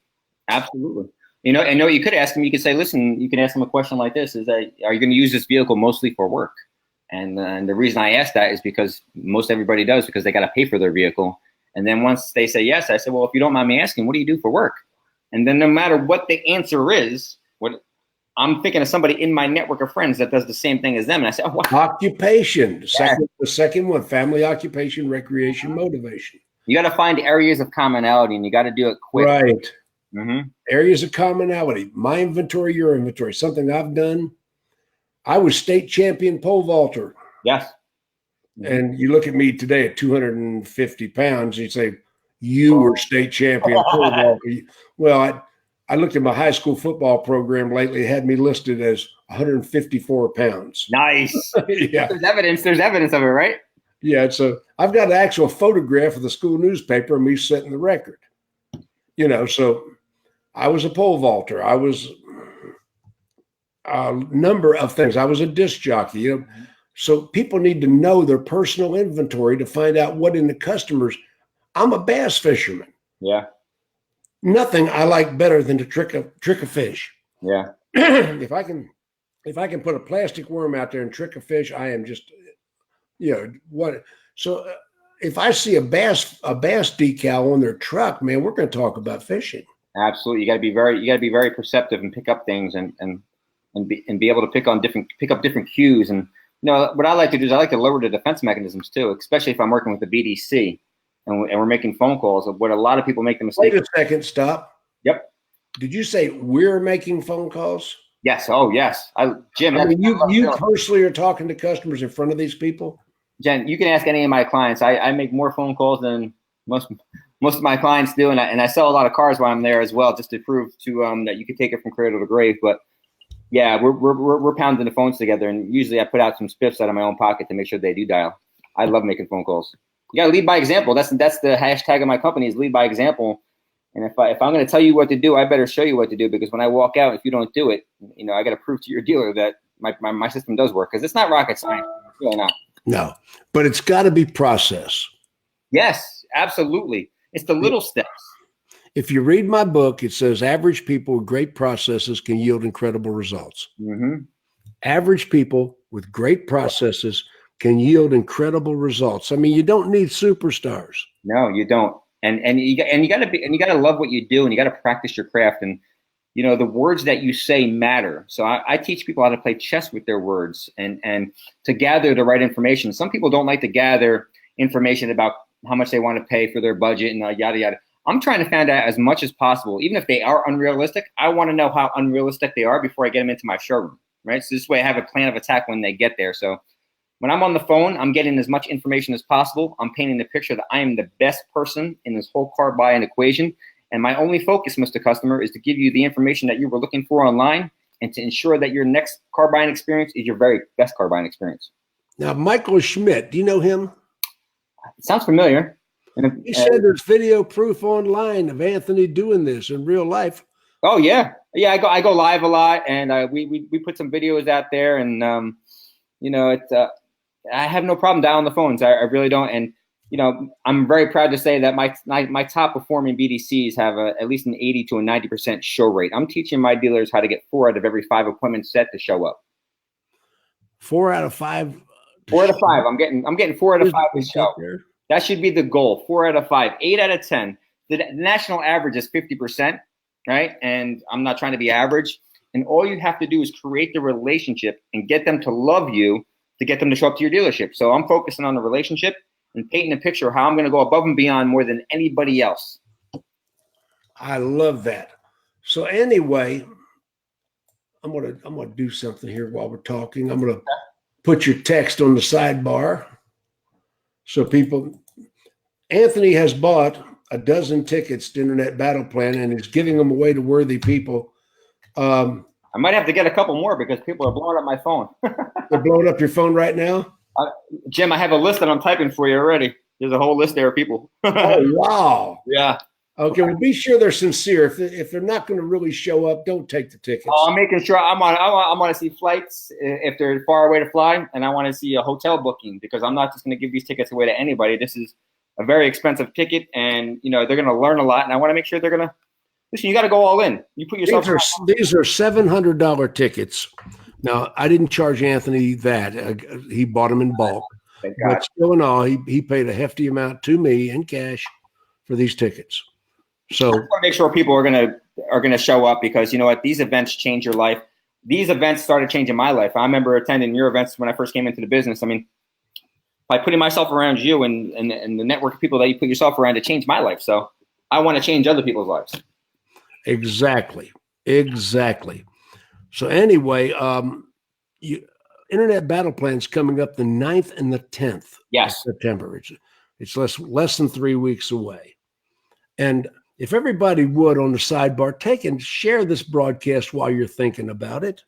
Speaker 2: Absolutely. I know you could ask them, you could say, listen, you can ask them a question like this is that, are you going to use this vehicle mostly for work? And the reason I ask that is because most everybody does because they got to pay for their vehicle. And then once they say yes, I say, well, if you don't mind me asking, what do you do for work? And then no matter what the answer is, I'm thinking of somebody in my network of friends that does the same thing as them. And I say, oh, wow.
Speaker 1: Occupation. The second one, family, occupation, recreation, motivation.
Speaker 2: You got to find areas of commonality and you got to do it quick.
Speaker 1: Right. Mm-hmm. Areas of commonality. My inventory, your inventory. Something I've done. I was state champion pole vaulter.
Speaker 2: Yes.
Speaker 1: And you look at me today at 250 pounds, you say, you were state champion pole vaulter. Well, I looked at my high school football program lately. It had me listed as 154 pounds.
Speaker 2: Nice.
Speaker 1: Yeah.
Speaker 2: There's evidence of it, right?
Speaker 1: Yeah. So I've got an actual photograph of the school newspaper of me setting the record. So I was a pole vaulter. I was a number of things. I was a disc jockey, So people need to know their personal inventory to find out what in the customers. I'm a bass fisherman.
Speaker 2: Yeah.
Speaker 1: Nothing I like better than to trick a fish.
Speaker 2: Yeah.
Speaker 1: If I can put a plastic worm out there and trick a fish, I am just, what. So if I see a bass decal on their truck, man, we're going to talk about fishing.
Speaker 2: Absolutely, you got to be very perceptive and pick up things and be able to pick up different cues. And what I like to do is I like to lower the defense mechanisms too, especially if I'm working with the BDC. And we're making phone calls of what a lot of people make the mistake.
Speaker 1: Wait a second, stop.
Speaker 2: Yep.
Speaker 1: Did you say we're making phone calls?
Speaker 2: Yes. Oh, yes. Jim,
Speaker 1: I mean, you personally are talking to customers in front of these people?
Speaker 2: Jen, you can ask any of my clients. I make more phone calls than most of my clients do, and I sell a lot of cars while I'm there as well, just to prove to that you can take it from cradle to grave. But yeah, we're pounding the phones together, and usually I put out some spiffs out of my own pocket to make sure they do dial. I love making phone calls. You got to lead by example. That's the hashtag of my company is lead by example. And if I'm going to tell you what to do, I better show you what to do, because when I walk out, if you don't do it, I got to prove to your dealer that my system does work, because it's not rocket science. It's really not.
Speaker 1: No, but it's got to be process.
Speaker 2: Yes, absolutely. It's the little steps.
Speaker 1: If you read my book, it says average people with great processes can yield incredible results.
Speaker 2: Mm-hmm.
Speaker 1: Average people with great processes can yield incredible results. I mean, you don't need superstars.
Speaker 2: No, you don't. And you got to love what you do, and you got to practice your craft. And the words that you say matter. So I teach people how to play chess with their words and to gather the right information. Some people don't like to gather information about how much they want to pay for their budget and yada yada. I'm trying to find out as much as possible, even if they are unrealistic. I want to know how unrealistic they are before I get them into my showroom, right? So this way I have a plan of attack when they get there. So when I'm on the phone, I'm getting as much information as possible. I'm painting the picture that I am the best person in this whole car buying equation. And my only focus, Mr. Customer, is to give you the information that you were looking for online and to ensure that your next car buying experience is your very best car buying experience.
Speaker 1: Now, Michael Schmidt, do you know him?
Speaker 2: It sounds familiar.
Speaker 1: He said there's video proof online of Anthony doing this in real life.
Speaker 2: Oh, yeah. Yeah, I go live a lot, and we put some videos out there, and, I have no problem dialing the phones. I really don't. And, I'm very proud to say that my top performing BDCs have at least an 80 to a 90% show rate. I'm teaching my dealers how to get 4 out of every 5 appointments set to show up.
Speaker 1: 4 out of 5?
Speaker 2: 4 out of 5. I'm getting 4 out of 5 to show. That should be the goal. 4 out of 5, 8 out of 10. The national average is 50%, right? And I'm not trying to be average. And all you have to do is create the relationship and get them to love you to get them to show up to your dealership. So I'm focusing on the relationship and painting a picture of how I'm going to go above and beyond more than anybody else.
Speaker 1: I love that. So anyway, I'm gonna do something here while we're talking. I'm gonna put your text on the sidebar. So Anthony has bought a dozen tickets to Internet Battle Plan and is giving them away to worthy people.
Speaker 2: I might have to get a couple more because people are blowing up my phone.
Speaker 1: They're blowing up your phone right now?
Speaker 2: Jim, I have a list that I'm typing for you already. There's a whole list there of people.
Speaker 1: Oh, wow.
Speaker 2: Yeah.
Speaker 1: Okay, well, be sure they're sincere. If they're not going to really show up, don't take the tickets.
Speaker 2: Oh, I'm making sure I want to see flights if they're far away to fly, and I want to see a hotel booking because I'm not just going to give these tickets away to anybody. This is a very expensive ticket, and they're going to learn a lot, and I want to make sure they're going to listen. You got to go all in. You put yourself.
Speaker 1: These are $700 tickets. Now, I didn't charge Anthony that. He bought them in bulk. But still in all, he paid a hefty amount to me in cash for these tickets. So I want
Speaker 2: to make sure people are gonna show up because you know what, these events change your life. These events started changing my life. I remember attending your events when I first came into the business. I mean, by putting myself around you and the network of people that you put yourself around, it changed my life. So I want to change other people's lives.
Speaker 1: Exactly. So anyway, Internet Battle Plan's coming up the 9th and the 10th of September. It's less than 3 weeks away. And if everybody would on the sidebar, take and share this broadcast while you're thinking about it.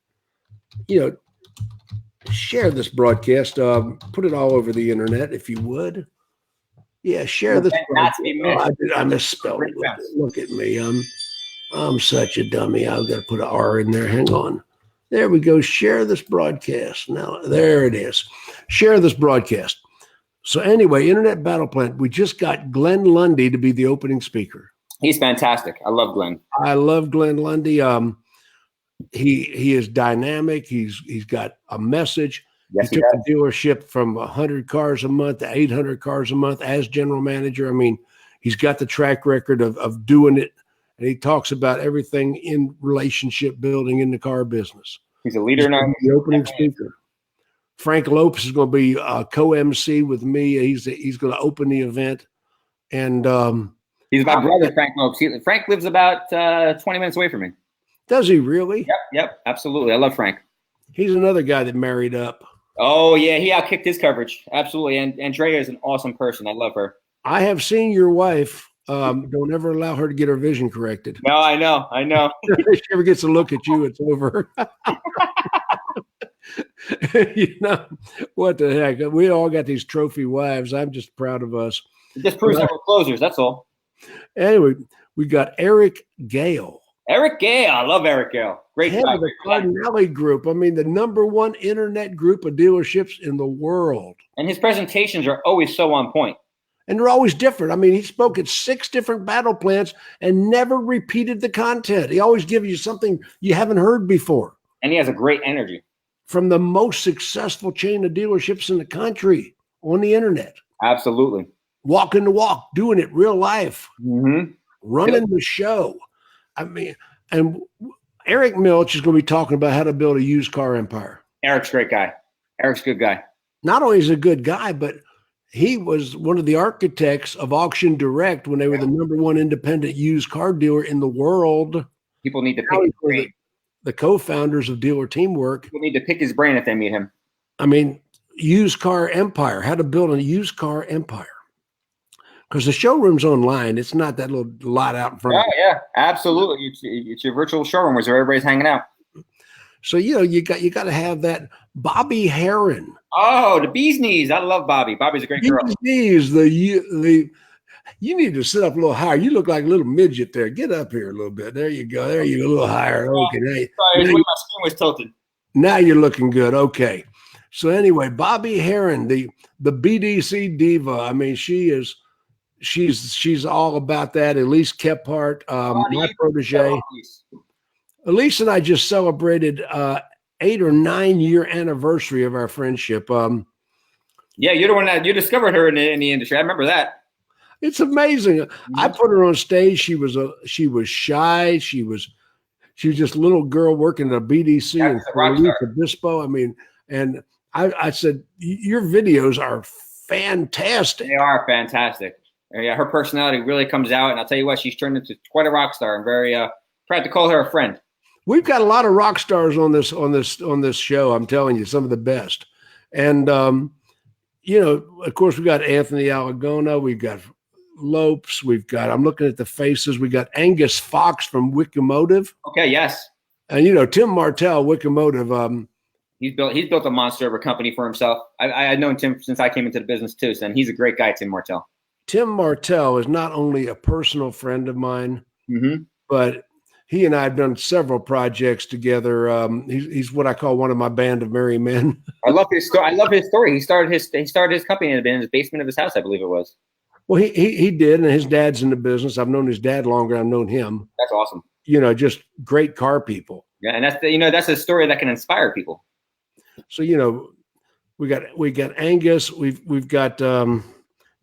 Speaker 1: Share this broadcast. Put it all over the internet if you would. Yeah, share this. I misspelled it. Look at me. I'm such a dummy. I've got to put an R in there. Hang on. There we go. Share this broadcast. Now, there it is. Share this broadcast. So anyway, Internet Battle Plan. We just got Glenn Lundy to be the opening speaker.
Speaker 2: He's fantastic. I love Glenn.
Speaker 1: I love Glenn Lundy. He is dynamic. He's got a message.
Speaker 2: Yes,
Speaker 1: he took the dealership from 100 cars a month to 800 cars a month as general manager. I mean, he's got the track record of doing it. And he talks about everything in relationship building in the car business.
Speaker 2: He's a leader now.
Speaker 1: The opening speaker. Frank Lopez is going to be co-MC with me. He's going to open the event. And
Speaker 2: he's He's my brother, Frank Lopes. Frank lives about 20 minutes away from me.
Speaker 1: Does he really?
Speaker 2: Yep, absolutely. I love Frank.
Speaker 1: He's another guy that married up.
Speaker 2: Oh, yeah, he outkicked his coverage. Absolutely. And Andrea is an awesome person. I love her.
Speaker 1: I have seen your wife. Don't ever allow her to get her vision corrected.
Speaker 2: No, I know.
Speaker 1: If she ever gets a look at you, it's over. What the heck? We all got these trophy wives. I'm just proud of us.
Speaker 2: It just proves that we're closers. That's all.
Speaker 1: Anyway, we got Eric Gale.
Speaker 2: Eric Gale. I love Eric Gale. Great
Speaker 1: Head
Speaker 2: guy.
Speaker 1: of the Cardinelli Group. I mean, the #1 internet group of dealerships in the world.
Speaker 2: And his presentations are always so on point.
Speaker 1: And they're always different. I mean, he spoke at 6 different battle plans and never repeated the content. He always gives you something you haven't heard before.
Speaker 2: And he has a great energy.
Speaker 1: From the most successful chain of dealerships in the country on the internet.
Speaker 2: Absolutely.
Speaker 1: Walking the walk, doing it real life, running the show. I mean, and Eric Milch is going to be talking about how to build a used car empire.
Speaker 2: Eric's a great guy. Eric's a good guy.
Speaker 1: Not only is he a good guy, but he was one of the architects of Auction Direct when they were the #1 independent used car dealer in the world.
Speaker 2: People need to pick his brain.
Speaker 1: The co-founders of Dealer Teamwork.
Speaker 2: People need to pick his brain if they meet him.
Speaker 1: I mean, used car empire, how to build a used car empire. Because the showroom's online. It's not that little lot out in front of you.
Speaker 2: Yeah, absolutely. It's your virtual showroom where everybody's hanging out.
Speaker 1: So, you got to have that. Bobby Heron.
Speaker 2: Oh, the bee's knees. I love Bobby. Bobby's a great girl.
Speaker 1: Bee's knees, you need to sit up a little higher. You look like a little midget there. Get up here a little bit. There you go. There you go. A little higher. Okay.
Speaker 2: Sorry, my skin was tilted.
Speaker 1: Now you're looking good. Okay. So anyway, Bobby Heron, the BDC diva. I mean, she's all about that. Elise Kephart, my protege. Elise and I just celebrated 8 or 9 year anniversary of our friendship.
Speaker 2: Yeah, you're the one that you discovered her in the industry. I remember that.
Speaker 1: It's amazing. I put her on stage. She was shy. She was just a little girl working at a BDC in Puerto Obispo. I mean, and I said, your videos are fantastic.
Speaker 2: They are fantastic. Yeah, her personality really comes out, and I'll tell you what, she's turned into quite a rock star. I'm very proud to call her a friend.
Speaker 1: We've got a lot of rock stars on this show. I'm telling you, some of the best. And of course, we got Anthony Alagona. We've got Lopes. I'm looking at the faces. We got Angus Fox from Wickomotive.
Speaker 2: Okay, yes.
Speaker 1: And Tim Martell, Wickomotive.
Speaker 2: He's built a monster of a company for himself. I've known Tim since I came into the business too, and he's a great guy, Tim Martell.
Speaker 1: Tim Martell is not only a personal friend of mine, but he and I have done several projects together. He's what I call one of my band of merry men. I love his
Speaker 2: story. He started his company in the basement of his house, I believe it was.
Speaker 1: Well, he did, and his dad's in the business. I've known his dad longer than I've known him.
Speaker 2: That's awesome.
Speaker 1: Just great car people.
Speaker 2: Yeah, and that's a story that can inspire people.
Speaker 1: So we got Angus. We've got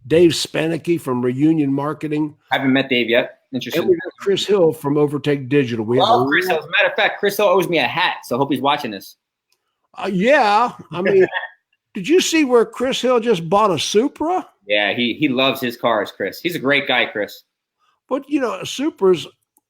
Speaker 1: Dave Spanicky from Reunion Marketing.
Speaker 2: I haven't met Dave yet. Interesting.
Speaker 1: And we got Chris Hill from Overtake Digital.
Speaker 2: Chris Hill. As a matter of fact, Chris Hill owes me a hat, so I hope he's watching this.
Speaker 1: Yeah, I mean, did you see where Chris Hill just bought a Supra?
Speaker 2: Yeah, he loves his cars, Chris. He's a great guy, Chris.
Speaker 1: But Supra's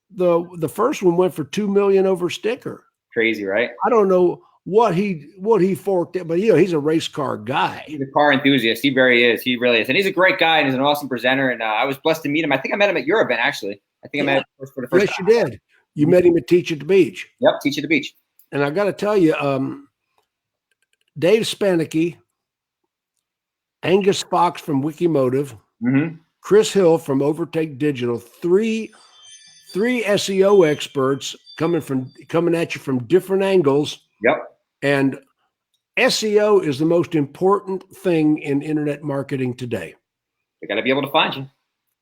Speaker 1: the first one went for $2 million over sticker.
Speaker 2: Crazy, right?
Speaker 1: I don't know what he forked it, but he's a race car guy.
Speaker 2: He's a car enthusiast. He really is. And he's a great guy, and he's an awesome presenter. And I was blessed to meet him. I think I met him at your event, actually. I think I met him for the first time.
Speaker 1: Yes, you did. You met him at Teach at the Beach.
Speaker 2: Yep, Teach at the Beach.
Speaker 1: And I got to tell you, Dave Spanicky, Angus Fox from Wickomotive, Chris Hill from Overtake Digital, three SEO experts coming at you from different angles.
Speaker 2: Yep.
Speaker 1: And SEO is the most important thing in internet marketing today.
Speaker 2: They got to be able to find you.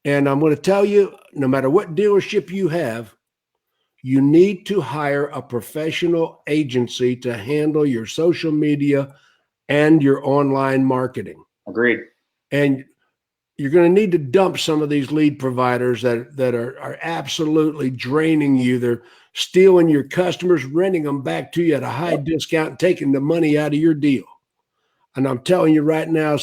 Speaker 1: And I'm going to tell you, no matter what dealership you have, you need to hire a professional agency to handle your social media and your online marketing.
Speaker 2: Agreed.
Speaker 1: And you're going to need to dump some of these lead providers that are absolutely draining you. They're stealing your customers, renting them back to you at a high discount, and taking the money out of your deal. And I'm telling you right now,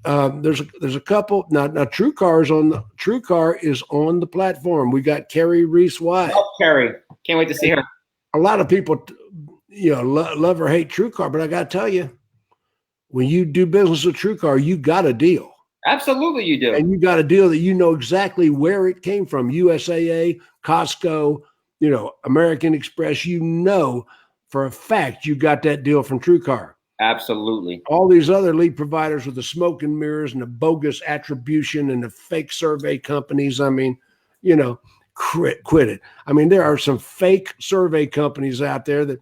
Speaker 1: There's a couple now. TrueCar is on the platform. We got Carrie Reese White.
Speaker 2: Oh, Carrie, can't wait to see her.
Speaker 1: A lot of people, love or hate TrueCar, but I got to tell you, when you do business with TrueCar, you got a deal.
Speaker 2: Absolutely, you do.
Speaker 1: And you got a deal that you know exactly where it came from. USAA, Costco, American Express. For a fact you got that deal from TrueCar.
Speaker 2: Absolutely.
Speaker 1: All these other lead providers with the smoke and mirrors and the bogus attribution and the fake survey companies. I mean, quit it. I mean, there are some fake survey companies out there that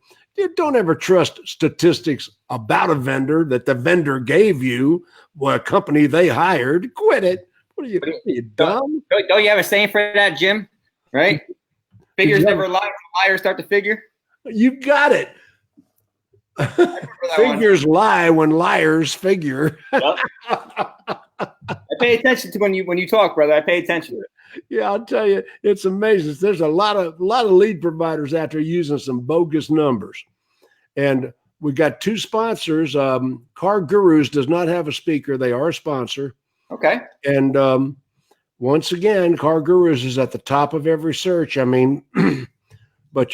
Speaker 1: don't ever trust statistics about a vendor that the vendor gave you, a company they hired. Quit it. What are you dumb?
Speaker 2: Don't you have a saying for that, Jim? Right? Figures never lie. Liars start to figure.
Speaker 1: You got it. Figures lie when liars figure.
Speaker 2: Yep. I pay attention to when you talk, brother. I pay attention.
Speaker 1: Yeah, I'll tell you, it's amazing. There's a lot of lead providers out there using some bogus numbers, and we got two sponsors. Car Gurus does not have a speaker; they are a sponsor.
Speaker 2: Okay.
Speaker 1: And once again, Car Gurus is at the top of every search. I mean, but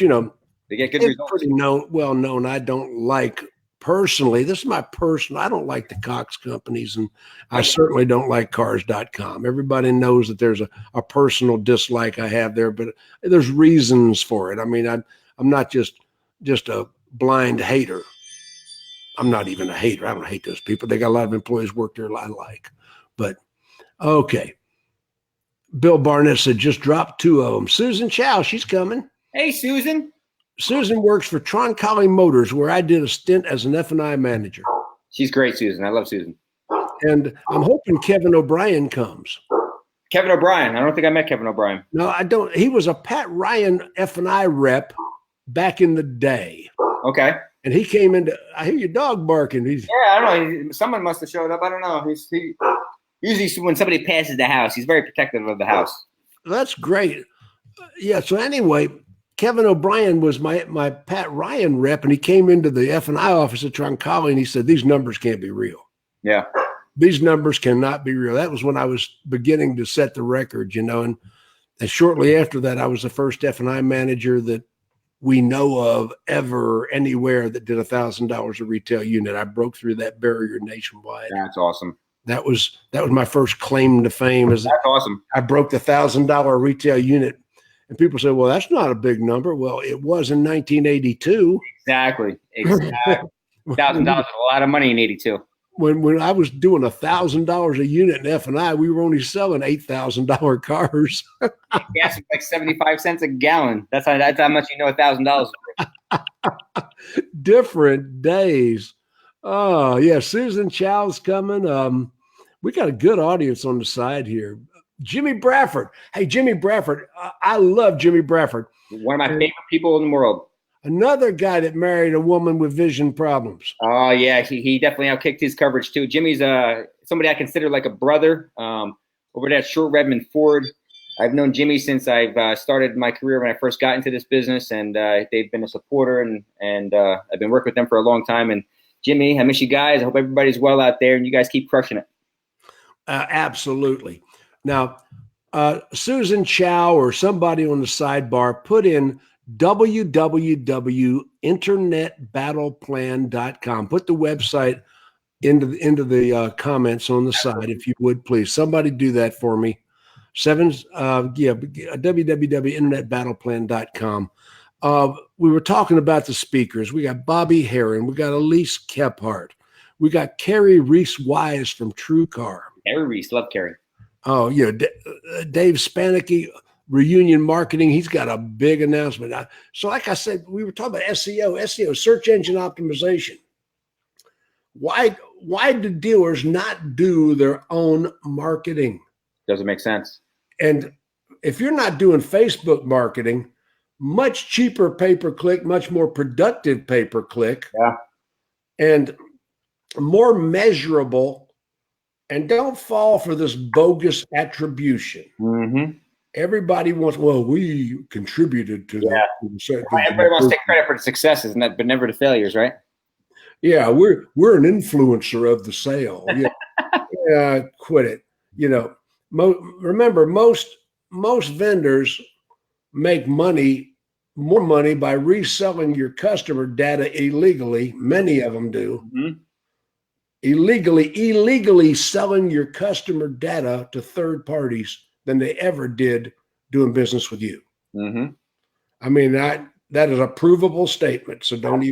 Speaker 2: they get good results.
Speaker 1: Pretty well known. I don't like personally. This is my personal. I don't like the Cox companies, and I certainly don't like Cars.com. Everybody knows that there's a personal dislike I have there, but there's reasons for it. I mean, I'm not just a blind hater. I'm not even a hater. I don't hate those people. They got a lot of employees work there I like. But okay. Bill Barnett said just dropped two of them. Susan Chow, she's coming.
Speaker 2: Hey, Susan.
Speaker 1: Susan works for Troncalli Motors, where I did a stint as an F&I manager.
Speaker 2: She's great, Susan. I love Susan.
Speaker 1: And I'm hoping Kevin O'Brien comes.
Speaker 2: Kevin O'Brien. I don't think I met Kevin O'Brien.
Speaker 1: No, I don't. He was a Pat Ryan F&I rep back in the day.
Speaker 2: Okay.
Speaker 1: And he came into, I hear your dog barking.
Speaker 2: Yeah, I don't know. Someone must have showed up. I don't know. Usually when somebody passes the house, he's very protective of the house.
Speaker 1: That's great. Yeah, so anyway, Kevin O'Brien was my Pat Ryan rep, and he came into the F&I office at Troncalli, and he said, these numbers can't be real.
Speaker 2: Yeah.
Speaker 1: These numbers cannot be real. That was when I was beginning to set the record, and shortly after that, I was the first F&I manager that we know of ever anywhere that did $1,000 a retail unit. I broke through that barrier nationwide.
Speaker 2: That's awesome.
Speaker 1: That was my first claim to fame.
Speaker 2: That's awesome.
Speaker 1: I broke the $1,000 retail unit. And people say, well, that's not a big number. Well, it was in 1982.
Speaker 2: Exactly. $1,000 is a lot of money in 82.
Speaker 1: When I was doing $1,000 a unit in F&I, we were only selling $8,000 cars.
Speaker 2: Gas was like 75 cents a gallon. That's how much $1,000 is.
Speaker 1: Different days. Oh, yeah. Susan Chow's coming. We got a good audience on the side here. Jimmy Bradford. Hey, Jimmy Bradford. I love Jimmy Bradford.
Speaker 2: One of my favorite people in the world.
Speaker 1: Another guy that married a woman with vision problems.
Speaker 2: Oh, yeah. He definitely outkicked his coverage, too. Jimmy's somebody I consider like a brother over there at Short Redmond Ford. I've known Jimmy since I've started my career when I first got into this business, and they've been a supporter, and I've been working with them for a long time. And Jimmy, I miss you guys. I hope everybody's well out there, and you guys keep crushing it.
Speaker 1: Absolutely. Now, Susan Chow or somebody on the sidebar put in www.internetbattleplan.com. Put the website into the comments on the side, if you would, please. Somebody do that for me. www.internetbattleplan.com. We were talking about the speakers. We got Bobby Heron. We got Elise Kephart. We got Carrie Reese Wise from TrueCar.
Speaker 2: Carrie Reese, love Carrie.
Speaker 1: Oh, yeah. Dave Spanicki, Reunion Marketing. He's got a big announcement. So like I said, we were talking about SEO, search engine optimization. Why do dealers not do their own marketing?
Speaker 2: Doesn't make sense.
Speaker 1: And if you're not doing Facebook marketing, much cheaper pay-per-click, much more productive pay-per-click.
Speaker 2: Yeah.
Speaker 1: And more measurable. And don't fall for this bogus attribution.
Speaker 2: Mm-hmm.
Speaker 1: Everybody wants, well, we contributed to that.
Speaker 2: Everybody wants to take credit for the successes, but never the failures, right?
Speaker 1: Yeah, we're an influencer of the sale. Yeah. Yeah, quit it. You know, remember most vendors make more money by reselling your customer data illegally. Many of them do.
Speaker 2: Mm-hmm.
Speaker 1: Illegally selling your customer data to third parties than they ever did doing business with you.
Speaker 2: Mm-hmm.
Speaker 1: I mean, that is a provable statement. So don't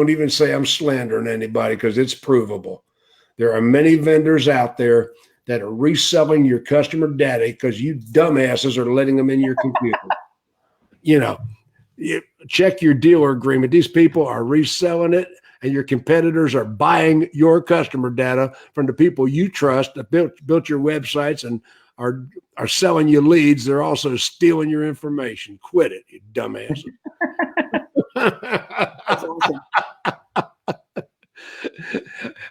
Speaker 1: even say I'm slandering anybody, because it's provable. There are many vendors out there that are reselling your customer data because you dumbasses are letting them in your computer. You know, you check your dealer agreement. These people are reselling it, and your competitors are buying your customer data from the people you trust that built your websites and are selling you leads. They're also stealing your information. Quit it, you dumbasses.
Speaker 2: That's awesome.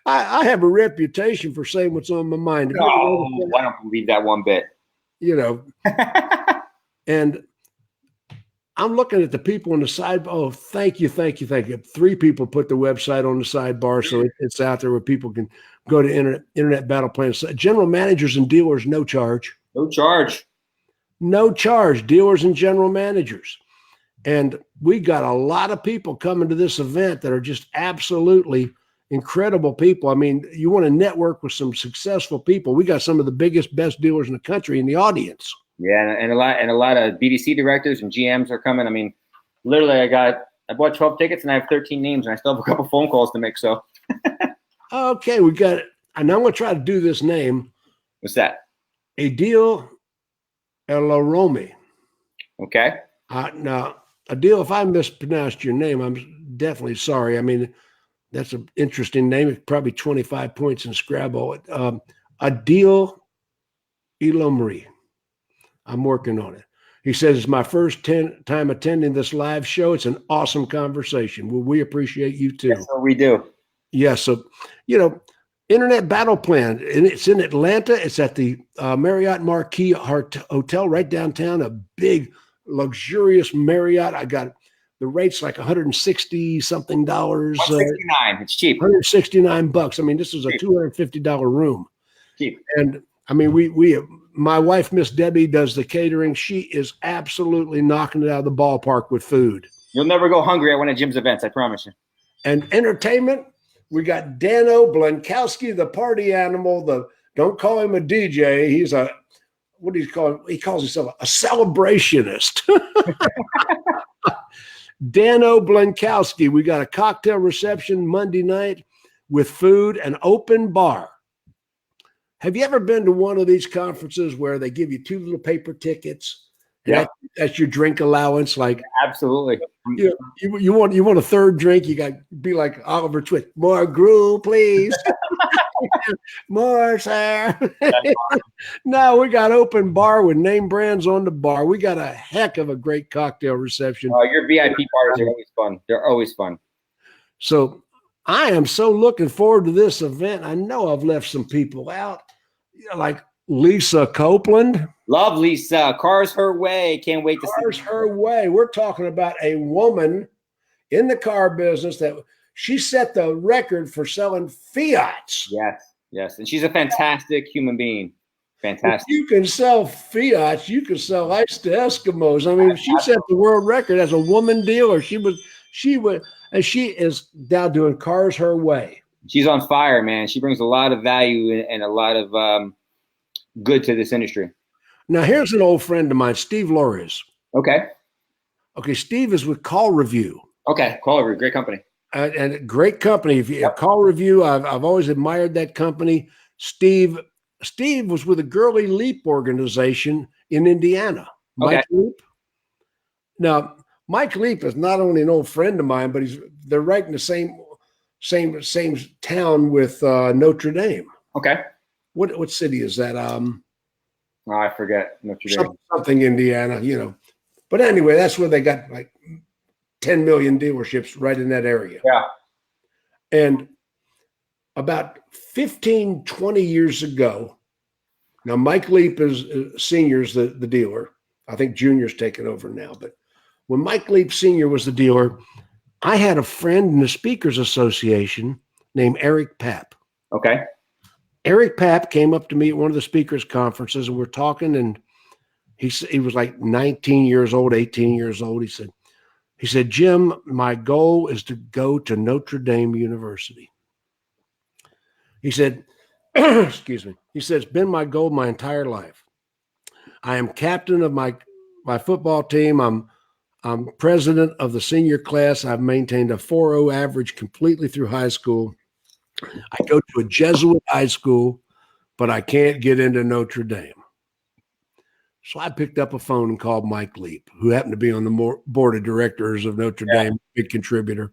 Speaker 1: I have a reputation for saying what's on my mind.
Speaker 2: Oh, I don't believe that one bit.
Speaker 1: You know, and I'm looking at the people on the sidebar. Oh, thank you. 3 people put the website on the sidebar, so it's out there where people can go to Internet Battle Plan. General managers and dealers, no charge.
Speaker 2: No charge.
Speaker 1: No charge, dealers and general managers. And we got a lot of people coming to this event that are just absolutely incredible people. I mean, you want to network with some successful people. We got some of the biggest, best dealers in the country in the audience.
Speaker 2: Yeah, and a lot of BDC directors and GMs are coming. I mean, literally, I bought 12 tickets and I have 13 names, and I still have a couple phone calls to make. So,
Speaker 1: okay, we got it. And I'm going to try to do this name.
Speaker 2: What's that?
Speaker 1: Adil Elorome.
Speaker 2: Okay.
Speaker 1: Now, Adil, if I mispronounced your name, I'm definitely sorry. I mean, that's an interesting name. It's probably 25 points in Scrabble. Adil Elomri. I'm working on it. He says, it's my first time attending this live show. It's an awesome conversation. Well, we appreciate you too.
Speaker 2: That's what we do.
Speaker 1: Yeah. So, Internet Battle Plan, and it's in Atlanta. It's at the Marriott Marquis Hotel right downtown, a big, luxurious Marriott. I got the rates like $160 something.
Speaker 2: $169. It's cheap.
Speaker 1: $169. I mean, this is a $250 room.
Speaker 2: Cheap.
Speaker 1: And I mean, my wife, Miss Debbie, does the catering. She is absolutely knocking it out of the ballpark with food.
Speaker 2: You'll never go hungry at one of Jim's events, I promise you.
Speaker 1: And entertainment, we got Dano Blankowski, the party animal. Don't call him a DJ. He's what do you call him? He calls himself a celebrationist. Dano Blankowski. We got a cocktail reception Monday night with food and open bar. Have you ever been to one of these conferences where they give you 2 little paper tickets? Yeah, that's your drink allowance. Like,
Speaker 2: absolutely.
Speaker 1: You want a 3rd drink? You got to be like Oliver Twist. More gruel, please. More, sir. No, we got open bar with name brands on the bar. We got a heck of a great cocktail reception.
Speaker 2: Your VIP parties are always fun. They're always fun.
Speaker 1: So I am so looking forward to this event. I know I've left some people out, like Lisa Copeland.
Speaker 2: Love Lisa. Cars Her Way. Can't wait to see
Speaker 1: Cars Her Way. We're talking about a woman in the car business that she set the record for selling Fiats.
Speaker 2: Yes. And she's a fantastic human being. Fantastic.
Speaker 1: If you can sell Fiats, you can sell ice to Eskimos. I mean, she set the world record as a woman dealer. She is now doing Cars Her Way.
Speaker 2: She's on fire, man. She brings a lot of value and a lot of good to this industry.
Speaker 1: Now, here's an old friend of mine, Steve Lores.
Speaker 2: Okay,
Speaker 1: Steve is with Call Review.
Speaker 2: Okay, Call Review, great company.
Speaker 1: And a great company. If you Call Review, I've always admired that company. Steve was with a Girly Leap organization in Indiana. Mike Leap. Now, Mike Leap is not only an old friend of mine, but they're right in the same town with Notre Dame.
Speaker 2: Okay.
Speaker 1: What city is that?
Speaker 2: I forget. Notre Dame.
Speaker 1: Something Indiana, But anyway, that's where they got like 10 million dealerships right in that area.
Speaker 2: Yeah.
Speaker 1: And about 15, 20 years ago, now Mike Leap is Senior's the dealer. I think Junior's taken over now. But when Mike Leap Senior was the dealer, I had a friend in the Speakers Association named Eric Papp.
Speaker 2: Okay.
Speaker 1: Eric Papp came up to me at one of the speakers conferences, and we're talking, and he was like 19 years old, 18 years old. He said, Jim, my goal is to go to Notre Dame University. He said, excuse me. He said, it's been my goal my entire life. I am captain of my football team. I'm president of the senior class. I've maintained a 4.0 average completely through high school. I go to a Jesuit high school, but I can't get into Notre Dame. So I picked up a phone and called Mike Leap, who happened to be on the board of directors of Notre Dame, big contributor.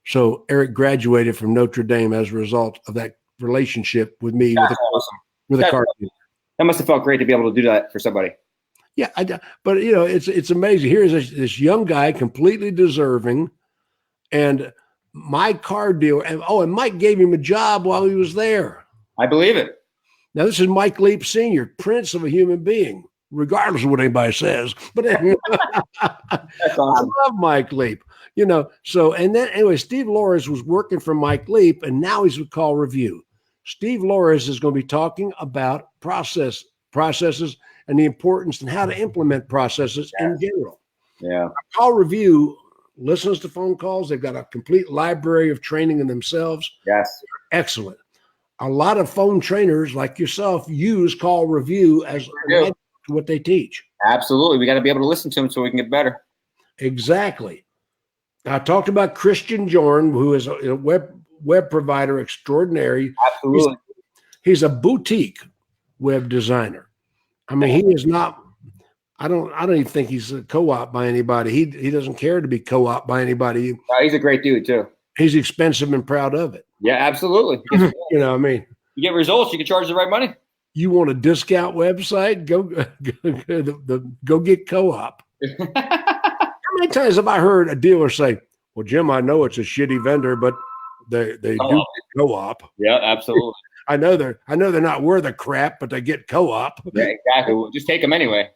Speaker 1: So Eric graduated from Notre Dame as a result of that relationship with me.
Speaker 2: That's
Speaker 1: awesome.
Speaker 2: That must have felt great to be able to do that for somebody.
Speaker 1: Yeah, but it's amazing. Here's this young guy, completely deserving, and my car dealer. And Mike gave him a job while he was there. I
Speaker 2: believe it.
Speaker 1: Now this is Mike Leap Sr., prince of a human being, regardless of what anybody says. But
Speaker 2: That's awesome.
Speaker 1: I love Mike Leap. So and then anyway, Steve Loris was working for Mike Leap, and now he's with Call Review. Steve Loris is going to be talking about processes and the importance and how to implement processes in general.
Speaker 2: Yeah.
Speaker 1: Call Review listens to phone calls. They've got a complete library of training in themselves.
Speaker 2: Yes.
Speaker 1: Excellent. A lot of phone trainers like yourself use Call Review as what they teach.
Speaker 2: Absolutely. We got to be able to listen to them so we can get better.
Speaker 1: Exactly. I talked about Christian Jorn, who is a web provider extraordinary.
Speaker 2: Absolutely.
Speaker 1: He's a boutique web designer. I mean, he is not. I don't even think he's a co-op by anybody. He doesn't care to be co-op by anybody.
Speaker 2: He's a great dude too.
Speaker 1: He's expensive and proud of it.
Speaker 2: Yeah, absolutely.
Speaker 1: I mean,
Speaker 2: you get results, you can charge the right money.
Speaker 1: You want a discount website? Go get co-op. How many times have I heard a dealer say, "Well, Jim, I know it's a shitty vendor, but they do co-op."
Speaker 2: Yeah, absolutely.
Speaker 1: I know they're not worth a crap, but they get co-op.
Speaker 2: Yeah, exactly. We'll just take them anyway.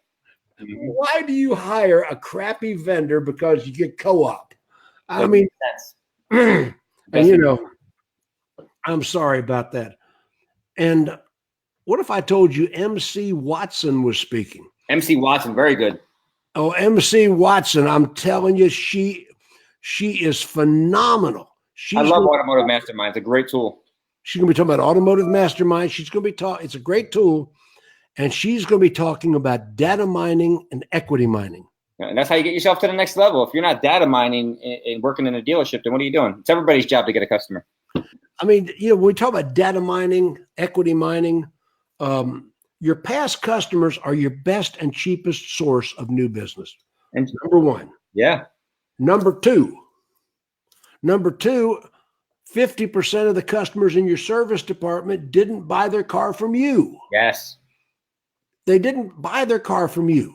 Speaker 1: Why do you hire a crappy vendor because you get co-op? I mean, and I'm sorry about that. And what if I told you MC Watson was speaking?
Speaker 2: MC Watson, very good.
Speaker 1: Oh, MC Watson, I'm telling you, she is phenomenal.
Speaker 2: I love Automotive Mastermind. It's a great tool.
Speaker 1: She's going to be talking about Automotive Mastermind. She's going to be it's a great tool. And she's going to be talking about data mining and equity mining.
Speaker 2: And that's how you get yourself to the next level. If you're not data mining and working in a dealership, then what are you doing? It's everybody's job to get a customer.
Speaker 1: I mean, when we talk about data mining, equity mining, your past customers are your best and cheapest source of new business.
Speaker 2: And
Speaker 1: number one.
Speaker 2: Yeah.
Speaker 1: Number two, 50% of the customers in your service department didn't buy their car from you.
Speaker 2: Yes.
Speaker 1: They didn't buy their car from you,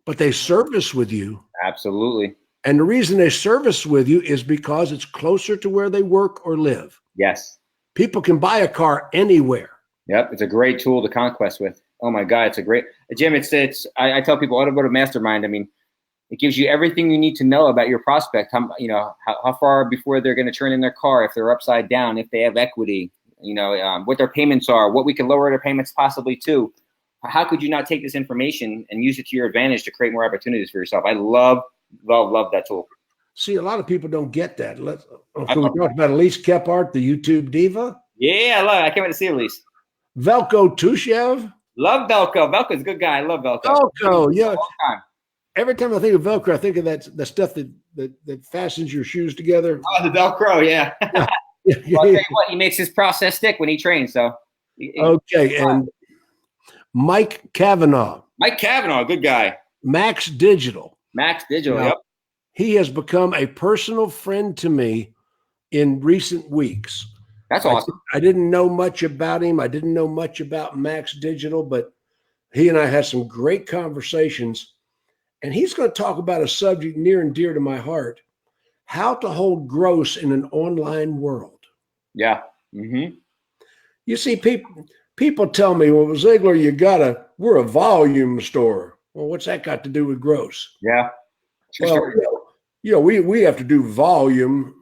Speaker 1: but they service with you.
Speaker 2: Absolutely.
Speaker 1: And the reason they service with you is because it's closer to where they work or live.
Speaker 2: Yes.
Speaker 1: People can buy a car anywhere.
Speaker 2: Yep. It's a great tool to conquest with. Oh my God. It's a great, Jim, I tell people Automotive Mastermind. I mean, it gives you everything you need to know about your prospect. How far before they're going to turn in their car, if they're upside down, if they have equity, what their payments are, what we can lower their payments possibly to. How could you not take this information and use it to your advantage to create more opportunities for yourself? I love that tool.
Speaker 1: See, a lot of people don't get that. Can we talk about Elise Kephart, the YouTube diva?
Speaker 2: Yeah, I love it. I can't wait to see Elise.
Speaker 1: Velko Tushev.
Speaker 2: Love Velko. Velko's a good guy. I love Velko.
Speaker 1: Velko, yeah. Every time I think of Velcro, I think of the stuff that fastens your shoes together.
Speaker 2: Oh, the Velcro, yeah. Well, I'll tell you what, he makes his process stick when he trains. So
Speaker 1: okay, and Mike Cavanaugh.
Speaker 2: Mike Cavanaugh, good guy.
Speaker 1: Max Digital.
Speaker 2: Yep.
Speaker 1: He has become a personal friend to me in recent weeks.
Speaker 2: That's awesome.
Speaker 1: I didn't know much about him. I didn't know much about Max Digital, but he and I had some great conversations. And he's going to talk about a subject near and dear to my heart: how to hold gross in an online world.
Speaker 2: Yeah. Mm-hmm.
Speaker 1: You see, people tell me, well, Ziegler, we're a volume store. Well, what's that got to do with gross?
Speaker 2: Yeah.
Speaker 1: We have to do volume.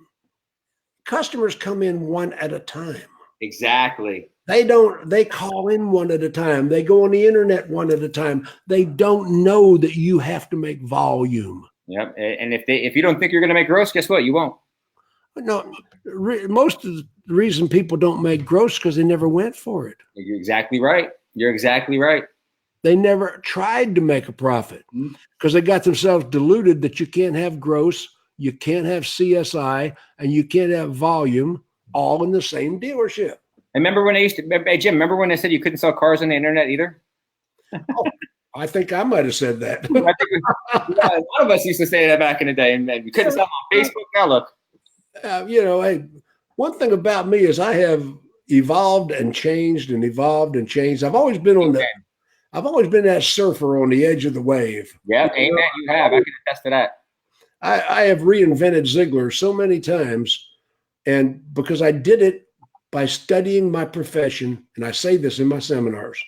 Speaker 1: Customers come in one at a time.
Speaker 2: Exactly.
Speaker 1: They call in one at a time. They go on the internet one at a time. They don't know that you have to make volume.
Speaker 2: Yep. And if you don't think you're going to make gross, guess what? You won't.
Speaker 1: No, most of the reason people don't make gross because they never went for it.
Speaker 2: You're exactly right. You're exactly right.
Speaker 1: They never tried to make a profit because they got themselves deluded that you can't have gross, you can't have CSI, and you can't have volume all in the same dealership.
Speaker 2: And remember when hey, Jim, remember when they said you couldn't sell cars on the internet either?
Speaker 1: Oh, I think I might have said that.
Speaker 2: I think a lot of us used to say that back in the day, and we couldn't sell them on Facebook. Now look.
Speaker 1: Hey, one thing about me is I have evolved and changed and evolved and changed. I've always been that surfer on the edge of the wave.
Speaker 2: Yeah, amen. You have. I can attest to that.
Speaker 1: I have reinvented Ziegler so many times, and because I did it by studying my profession, and I say this in my seminars,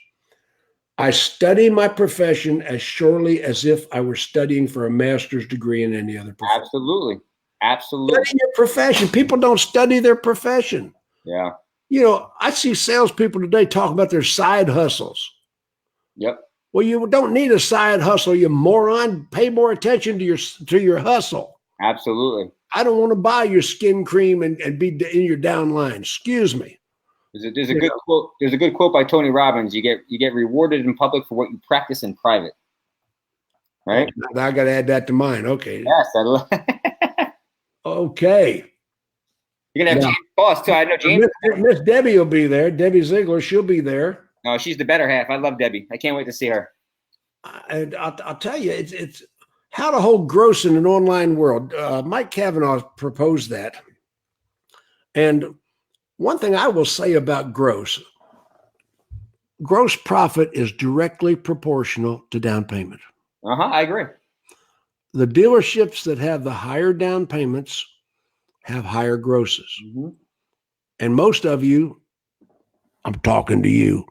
Speaker 1: I study my profession as surely as if I were studying for a master's degree in any other profession.
Speaker 2: Absolutely. Absolutely.
Speaker 1: Study your profession. People don't study their profession.
Speaker 2: Yeah.
Speaker 1: I see salespeople today talk about their side hustles.
Speaker 2: Yep.
Speaker 1: Well, you don't need a side hustle, you moron. Pay more attention to your hustle.
Speaker 2: Absolutely.
Speaker 1: I don't want to buy your skin cream and be in your downline. Excuse me.
Speaker 2: There's a good quote. There's a good quote by Tony Robbins. You get rewarded in public for what you practice in private. Right.
Speaker 1: Now I got to add that to mine. Okay.
Speaker 2: Yes.
Speaker 1: Okay.
Speaker 2: You're gonna have James Boss too. I know James.
Speaker 1: Miss Debbie will be there. Debbie Ziegler. She'll be there.
Speaker 2: No, she's the better half. I love Debbie. I can't wait to see her.
Speaker 1: And I'll tell you, it's how to hold gross in an online world. Mike Cavanaugh proposed that. And one thing I will say about gross profit is directly proportional to down payment.
Speaker 2: I agree.
Speaker 1: The dealerships that have the higher down payments have higher grosses. And most of you, I'm talking to you,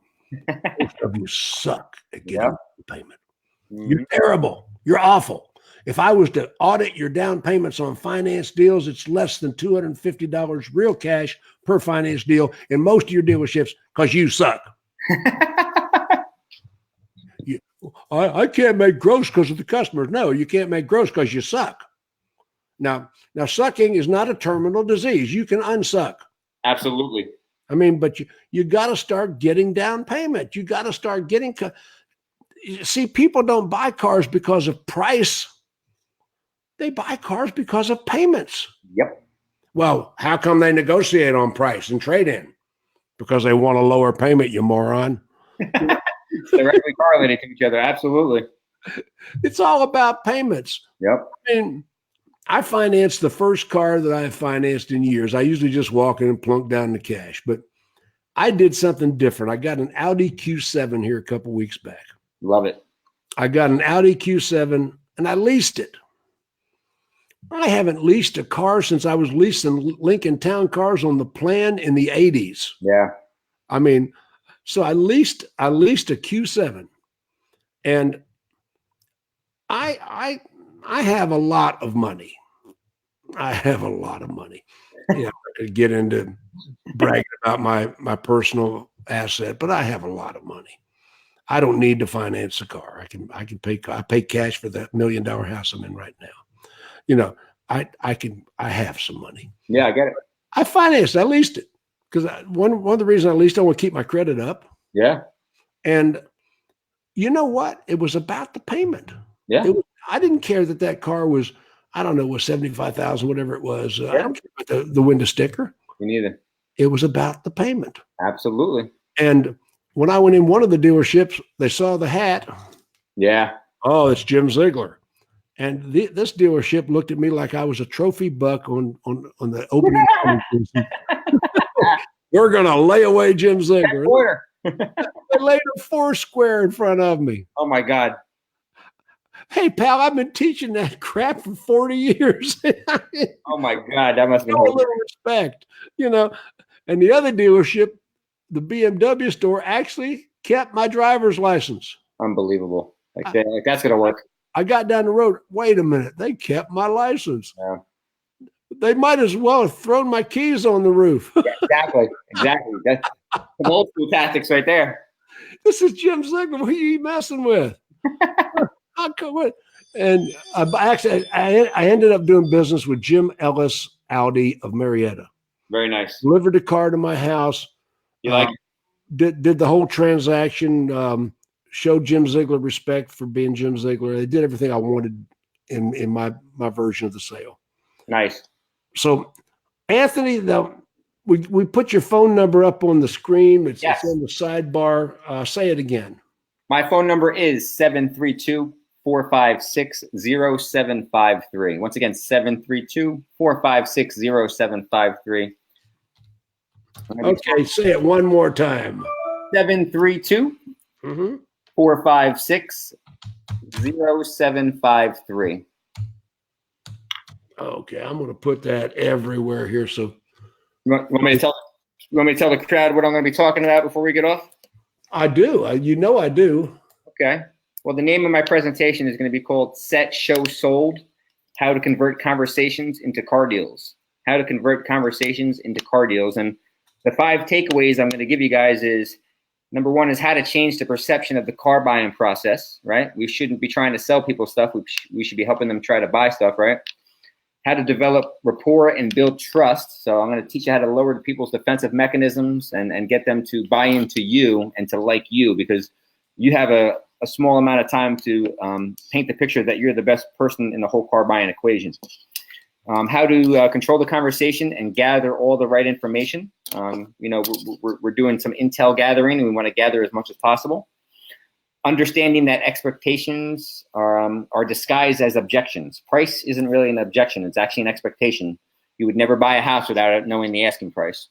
Speaker 1: most of you suck at getting the payment. You're terrible. You're awful. If I was to audit your down payments on finance deals, it's less than $250 real cash per finance deal in most of your dealerships because you suck. I can't make gross because of the customers. No, you can't make gross because you suck. Now, sucking is not a terminal disease. You can unsuck.
Speaker 2: Absolutely.
Speaker 1: I mean, but you got to start getting down payment. You got to start getting. See, people don't buy cars because of price. They buy cars because of payments.
Speaker 2: Yep.
Speaker 1: Well, how come they negotiate on price and trade in? Because they want a lower payment, you moron.
Speaker 2: Directly correlated to each other. Absolutely.
Speaker 1: It's all about payments.
Speaker 2: Yep.
Speaker 1: I mean, I financed the first car that I've financed in years. I usually just walk in and plunk down the cash, but I did something different. I got an Audi Q7 here a couple weeks back.
Speaker 2: Love it.
Speaker 1: I got an Audi Q7 and I leased it. I haven't leased a car since I was leasing Lincoln Town cars on the plan in the 80s.
Speaker 2: Yeah.
Speaker 1: I mean, so I leased a Q7, and I have a lot of money. I have a lot of money. I could get into bragging about my personal asset, but I have a lot of money. I don't need to finance a car. I pay cash for that $1 million house I'm in right now. I have some money.
Speaker 2: Yeah, I get it.
Speaker 1: I leased it because one of the reasons I leased, I want to keep my credit up.
Speaker 2: Yeah.
Speaker 1: And you know what? It was about the payment.
Speaker 2: Yeah.
Speaker 1: I didn't care that car was, I don't know, was $75,000, whatever it was. I don't care about the window sticker.
Speaker 2: Me neither.
Speaker 1: It was about the payment.
Speaker 2: Absolutely.
Speaker 1: And when I went in one of the dealerships, they saw the hat.
Speaker 2: Yeah.
Speaker 1: Oh, it's Jim Ziegler. And this dealership looked at me like I was a trophy buck on the opening. We're going to lay away Jim Ziegler. They laid a Foursquare in front of me.
Speaker 2: Oh, my God.
Speaker 1: Hey, pal, I've been teaching that crap for 40 years.
Speaker 2: Oh, my God. That must be
Speaker 1: a little respect, And the other dealership, the BMW store, actually kept my driver's license.
Speaker 2: Unbelievable. That's going to work.
Speaker 1: I got down the road. Wait a minute. They kept my license.
Speaker 2: Yeah.
Speaker 1: They might as well have thrown my keys on the roof.
Speaker 2: Yeah, exactly. That's some old school tactics right there.
Speaker 1: This is Jim Ziegler. Who are you messing with? And I ended up doing business with Jim Ellis Audi of Marietta.
Speaker 2: Very nice.
Speaker 1: Delivered a car to my house.
Speaker 2: You like
Speaker 1: did the whole transaction. Showed Jim Ziegler respect for being Jim Ziegler. They did everything I wanted in my version of the sale.
Speaker 2: Nice.
Speaker 1: So, Anthony, we put your phone number up on the screen. It's on the sidebar. Say it again.
Speaker 2: My phone number is 732-456-0753. Once again, 732-456-0753.
Speaker 1: Okay, say it one more time.
Speaker 2: 732-456-0753.
Speaker 1: Okay, I'm going to put that everywhere here. So,
Speaker 2: you want me to tell the crowd what I'm going to be talking about before we get off?
Speaker 1: I do. I do.
Speaker 2: Okay. Well, the name of my presentation is going to be called Set, Show, Sold: How to Convert Conversations into Car Deals. How to convert conversations into car deals. And the 5 takeaways I'm going to give you guys is, number 1 is how to change the perception of the car buying process, right? We shouldn't be trying to sell people stuff. We should be helping them try to buy stuff, right? How to develop rapport and build trust. So I'm going to teach you how to lower people's defensive mechanisms and get them to buy into you and to like you, because you have a small amount of time to paint the picture that you're the best person in the whole car buying equation. How to control the conversation and gather all the right information. We're doing some intel gathering, and we want to gather as much as possible. Understanding that expectations are disguised as objections. Price isn't really an objection. It's actually an expectation. You would never buy a house without knowing the asking price.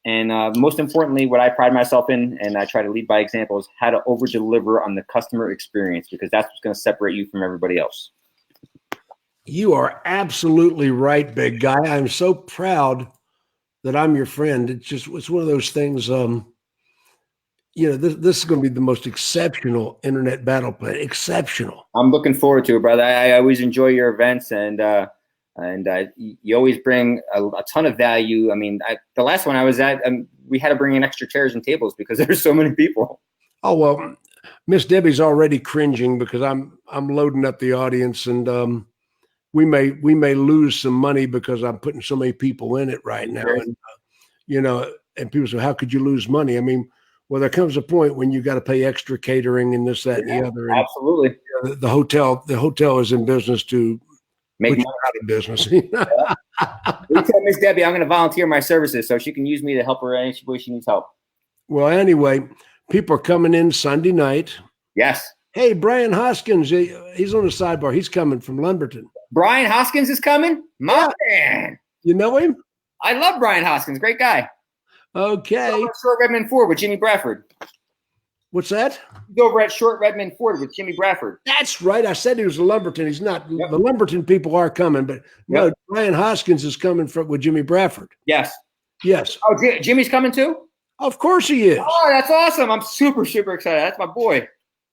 Speaker 2: And most importantly, what I pride myself in, and I try to lead by example, is how to over-deliver on the customer experience, because that's what's going to separate you from everybody else.
Speaker 1: You are absolutely right, big guy. I'm so proud that I'm your friend. It's one of those things. This is going to be the most exceptional internet battle plan. Exceptional.
Speaker 2: I'm looking forward to it, brother. I always enjoy your events, and you always bring a ton of value. I mean, the last one I was at, we had to bring in extra chairs and tables because there's so many people.
Speaker 1: Oh well, Miss Debbie's already cringing because I'm loading up the audience, and we may lose some money because I'm putting so many people in it right now, and and people say, how could you lose money? I mean, well, there comes a point when you got to pay extra catering and this, that, and the other. And,
Speaker 2: absolutely.
Speaker 1: The hotel is in business to make money out of business.
Speaker 2: We tell Miss Debbie I'm going to volunteer my services so she can use me to help her any way she needs help.
Speaker 1: Well, anyway, people are coming in Sunday night.
Speaker 2: Yes.
Speaker 1: Hey, Brian Hoskins, he's on the sidebar. He's coming from Lumberton.
Speaker 2: Brian Hoskins is coming? My man.
Speaker 1: You know him?
Speaker 2: I love Brian Hoskins. Great guy.
Speaker 1: Okay.
Speaker 2: Short Redmond Ford with Jimmy Bradford.
Speaker 1: What's that?
Speaker 2: He's over at Short Redmond Ford with Jimmy Bradford.
Speaker 1: That's right. I said he was a Lumberton. He's not. Yep. The Lumberton people are coming, but no, Brian Hoskins is coming with Jimmy Bradford.
Speaker 2: Yes.
Speaker 1: Yes.
Speaker 2: Oh, Jimmy's coming too?
Speaker 1: Of course he is.
Speaker 2: Oh, that's awesome. I'm super, super excited. That's my boy.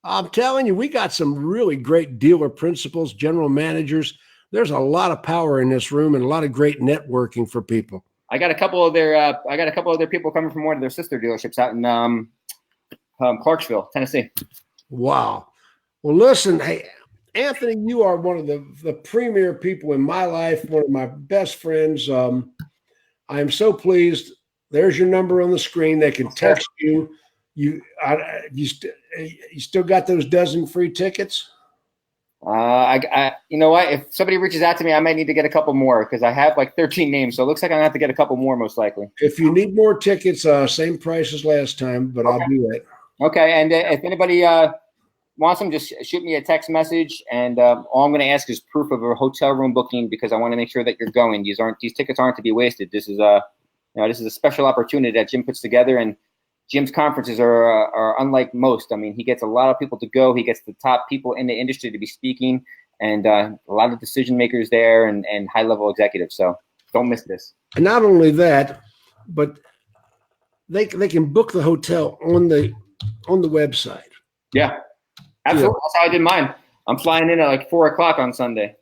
Speaker 1: I'm telling you, we got some really great dealer principals, general managers. There's a lot of power in this room and a lot of great networking for people.
Speaker 2: I got a couple of their people coming from one of their sister dealerships out in Clarksville, Tennessee. Wow.
Speaker 1: Well, listen, hey, Anthony, you are one of the premier people in my life, one of my best friends. I am so pleased. There's your number on the screen. They can text you. You still got those dozen free tickets?
Speaker 2: You know what? If somebody reaches out to me, I might need to get a couple more because I have like 13 names. So it looks like I'm gonna have to get a couple more, most likely.
Speaker 1: If you need more tickets, same price as last time, but I'll do that.
Speaker 2: Okay. And if anybody wants them, just shoot me a text message. And all I'm going to ask is proof of a hotel room booking because I want to make sure that you're going. These tickets aren't to be wasted. This is a special opportunity that Jim puts together, and Jim's conferences are unlike most. I mean, he gets a lot of people to go. He gets the top people in the industry to be speaking, and a lot of decision makers there and high-level executives. So don't miss this.
Speaker 1: And not only that, but they can book the hotel on the website.
Speaker 2: Yeah, absolutely. Yeah. That's how I did mine. I'm flying in at like 4:00 on Sunday.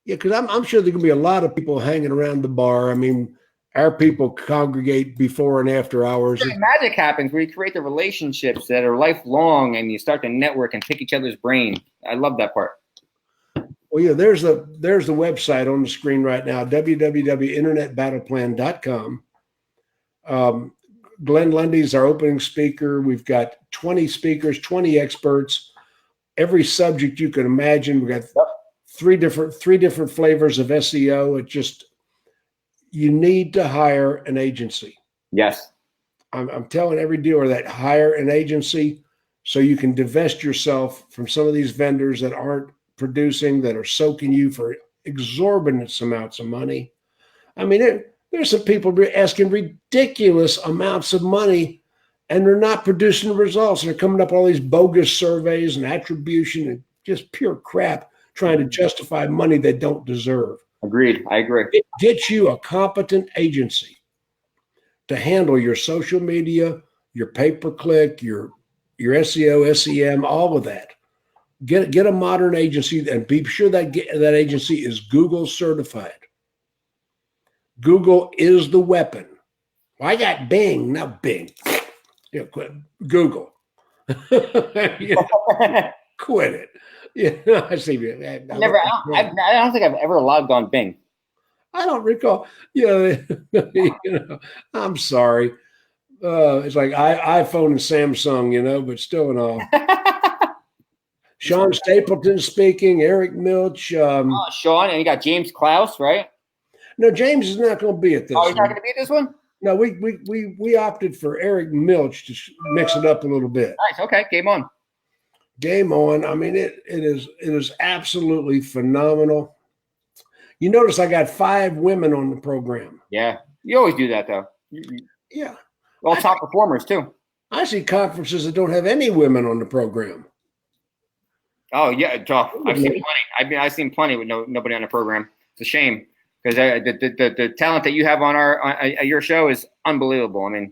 Speaker 1: Yeah, because I'm sure there can be a lot of people hanging around the bar. I mean, our people congregate before and after hours.
Speaker 2: Magic happens where you create the relationships that are lifelong, and you start to network and pick each other's brain. I love that part.
Speaker 1: Well, yeah, there's the website on the screen right now, www.internetbattleplan.com. Glenn Lundy's our opening speaker. We've got 20 speakers, 20 experts, every subject you can imagine. We've got three different flavors of SEO. It just, you need to hire an agency.
Speaker 2: Yes.
Speaker 1: I'm telling every dealer that hire an agency so you can divest yourself from some of these vendors that aren't producing, that are soaking you for exorbitant amounts of money. I mean, there's some people asking ridiculous amounts of money and they're not producing results. They're coming up with all these bogus surveys and attribution and just pure crap trying to justify money they don't deserve.
Speaker 2: Agreed. I agree.
Speaker 1: Get you a competent agency to handle your social media, your pay-per-click, your SEO, SEM, all of that. Get a modern agency and be sure that that agency is Google certified. Google is the weapon. Well, I got Bing, not Bing. Quit Google. Quit it. I see.
Speaker 2: I don't think I've ever logged on Bing.
Speaker 1: I don't recall. I'm sorry. It's like iPhone and Samsung, but still and all. Sean Stapleton speaking, Eric Milch.
Speaker 2: Sean, and you got James Klaus, right?
Speaker 1: No, James is not going to be at this one.
Speaker 2: Oh, he's not going to be at this one?
Speaker 1: No, we opted for Eric Milch to mix it up a little bit.
Speaker 2: Nice. Okay, game on.
Speaker 1: Game on. I mean, it is absolutely phenomenal. You notice I got 5 women on the program.
Speaker 2: Yeah, you always do that though.
Speaker 1: Yeah,
Speaker 2: all top performers too.
Speaker 1: I see conferences that don't have any women on the program.
Speaker 2: Oh yeah, I've seen plenty. I've seen plenty with nobody on the program. It's a shame because the talent that you have on your show is unbelievable. I mean,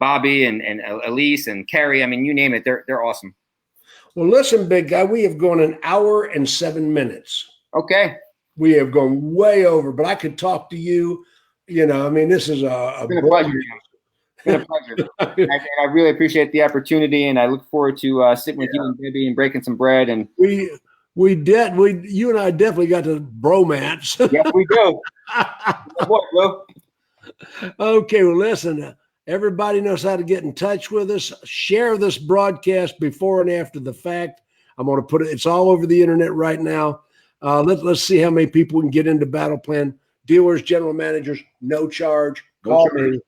Speaker 2: Bobby and Elise and Carrie. I mean, you name it, they're awesome.
Speaker 1: Well, listen, big guy, we have gone 1 hour and 7 minutes.
Speaker 2: Okay.
Speaker 1: We have gone way over, but I could talk to you. I mean, this is a
Speaker 2: pleasure. It's been a pleasure. I really appreciate the opportunity, and I look forward to sitting with you and Debbie and breaking some bread. And
Speaker 1: you and I definitely got to bromance.
Speaker 2: Yes, we do. What, bro?
Speaker 1: Okay, well, listen. Everybody knows how to get in touch with us. Share this broadcast before and after the fact. I'm going to put it. It's all over the internet right now. Let's see how many people can get into Battle Plan. Dealers, general managers, no charge. Call me.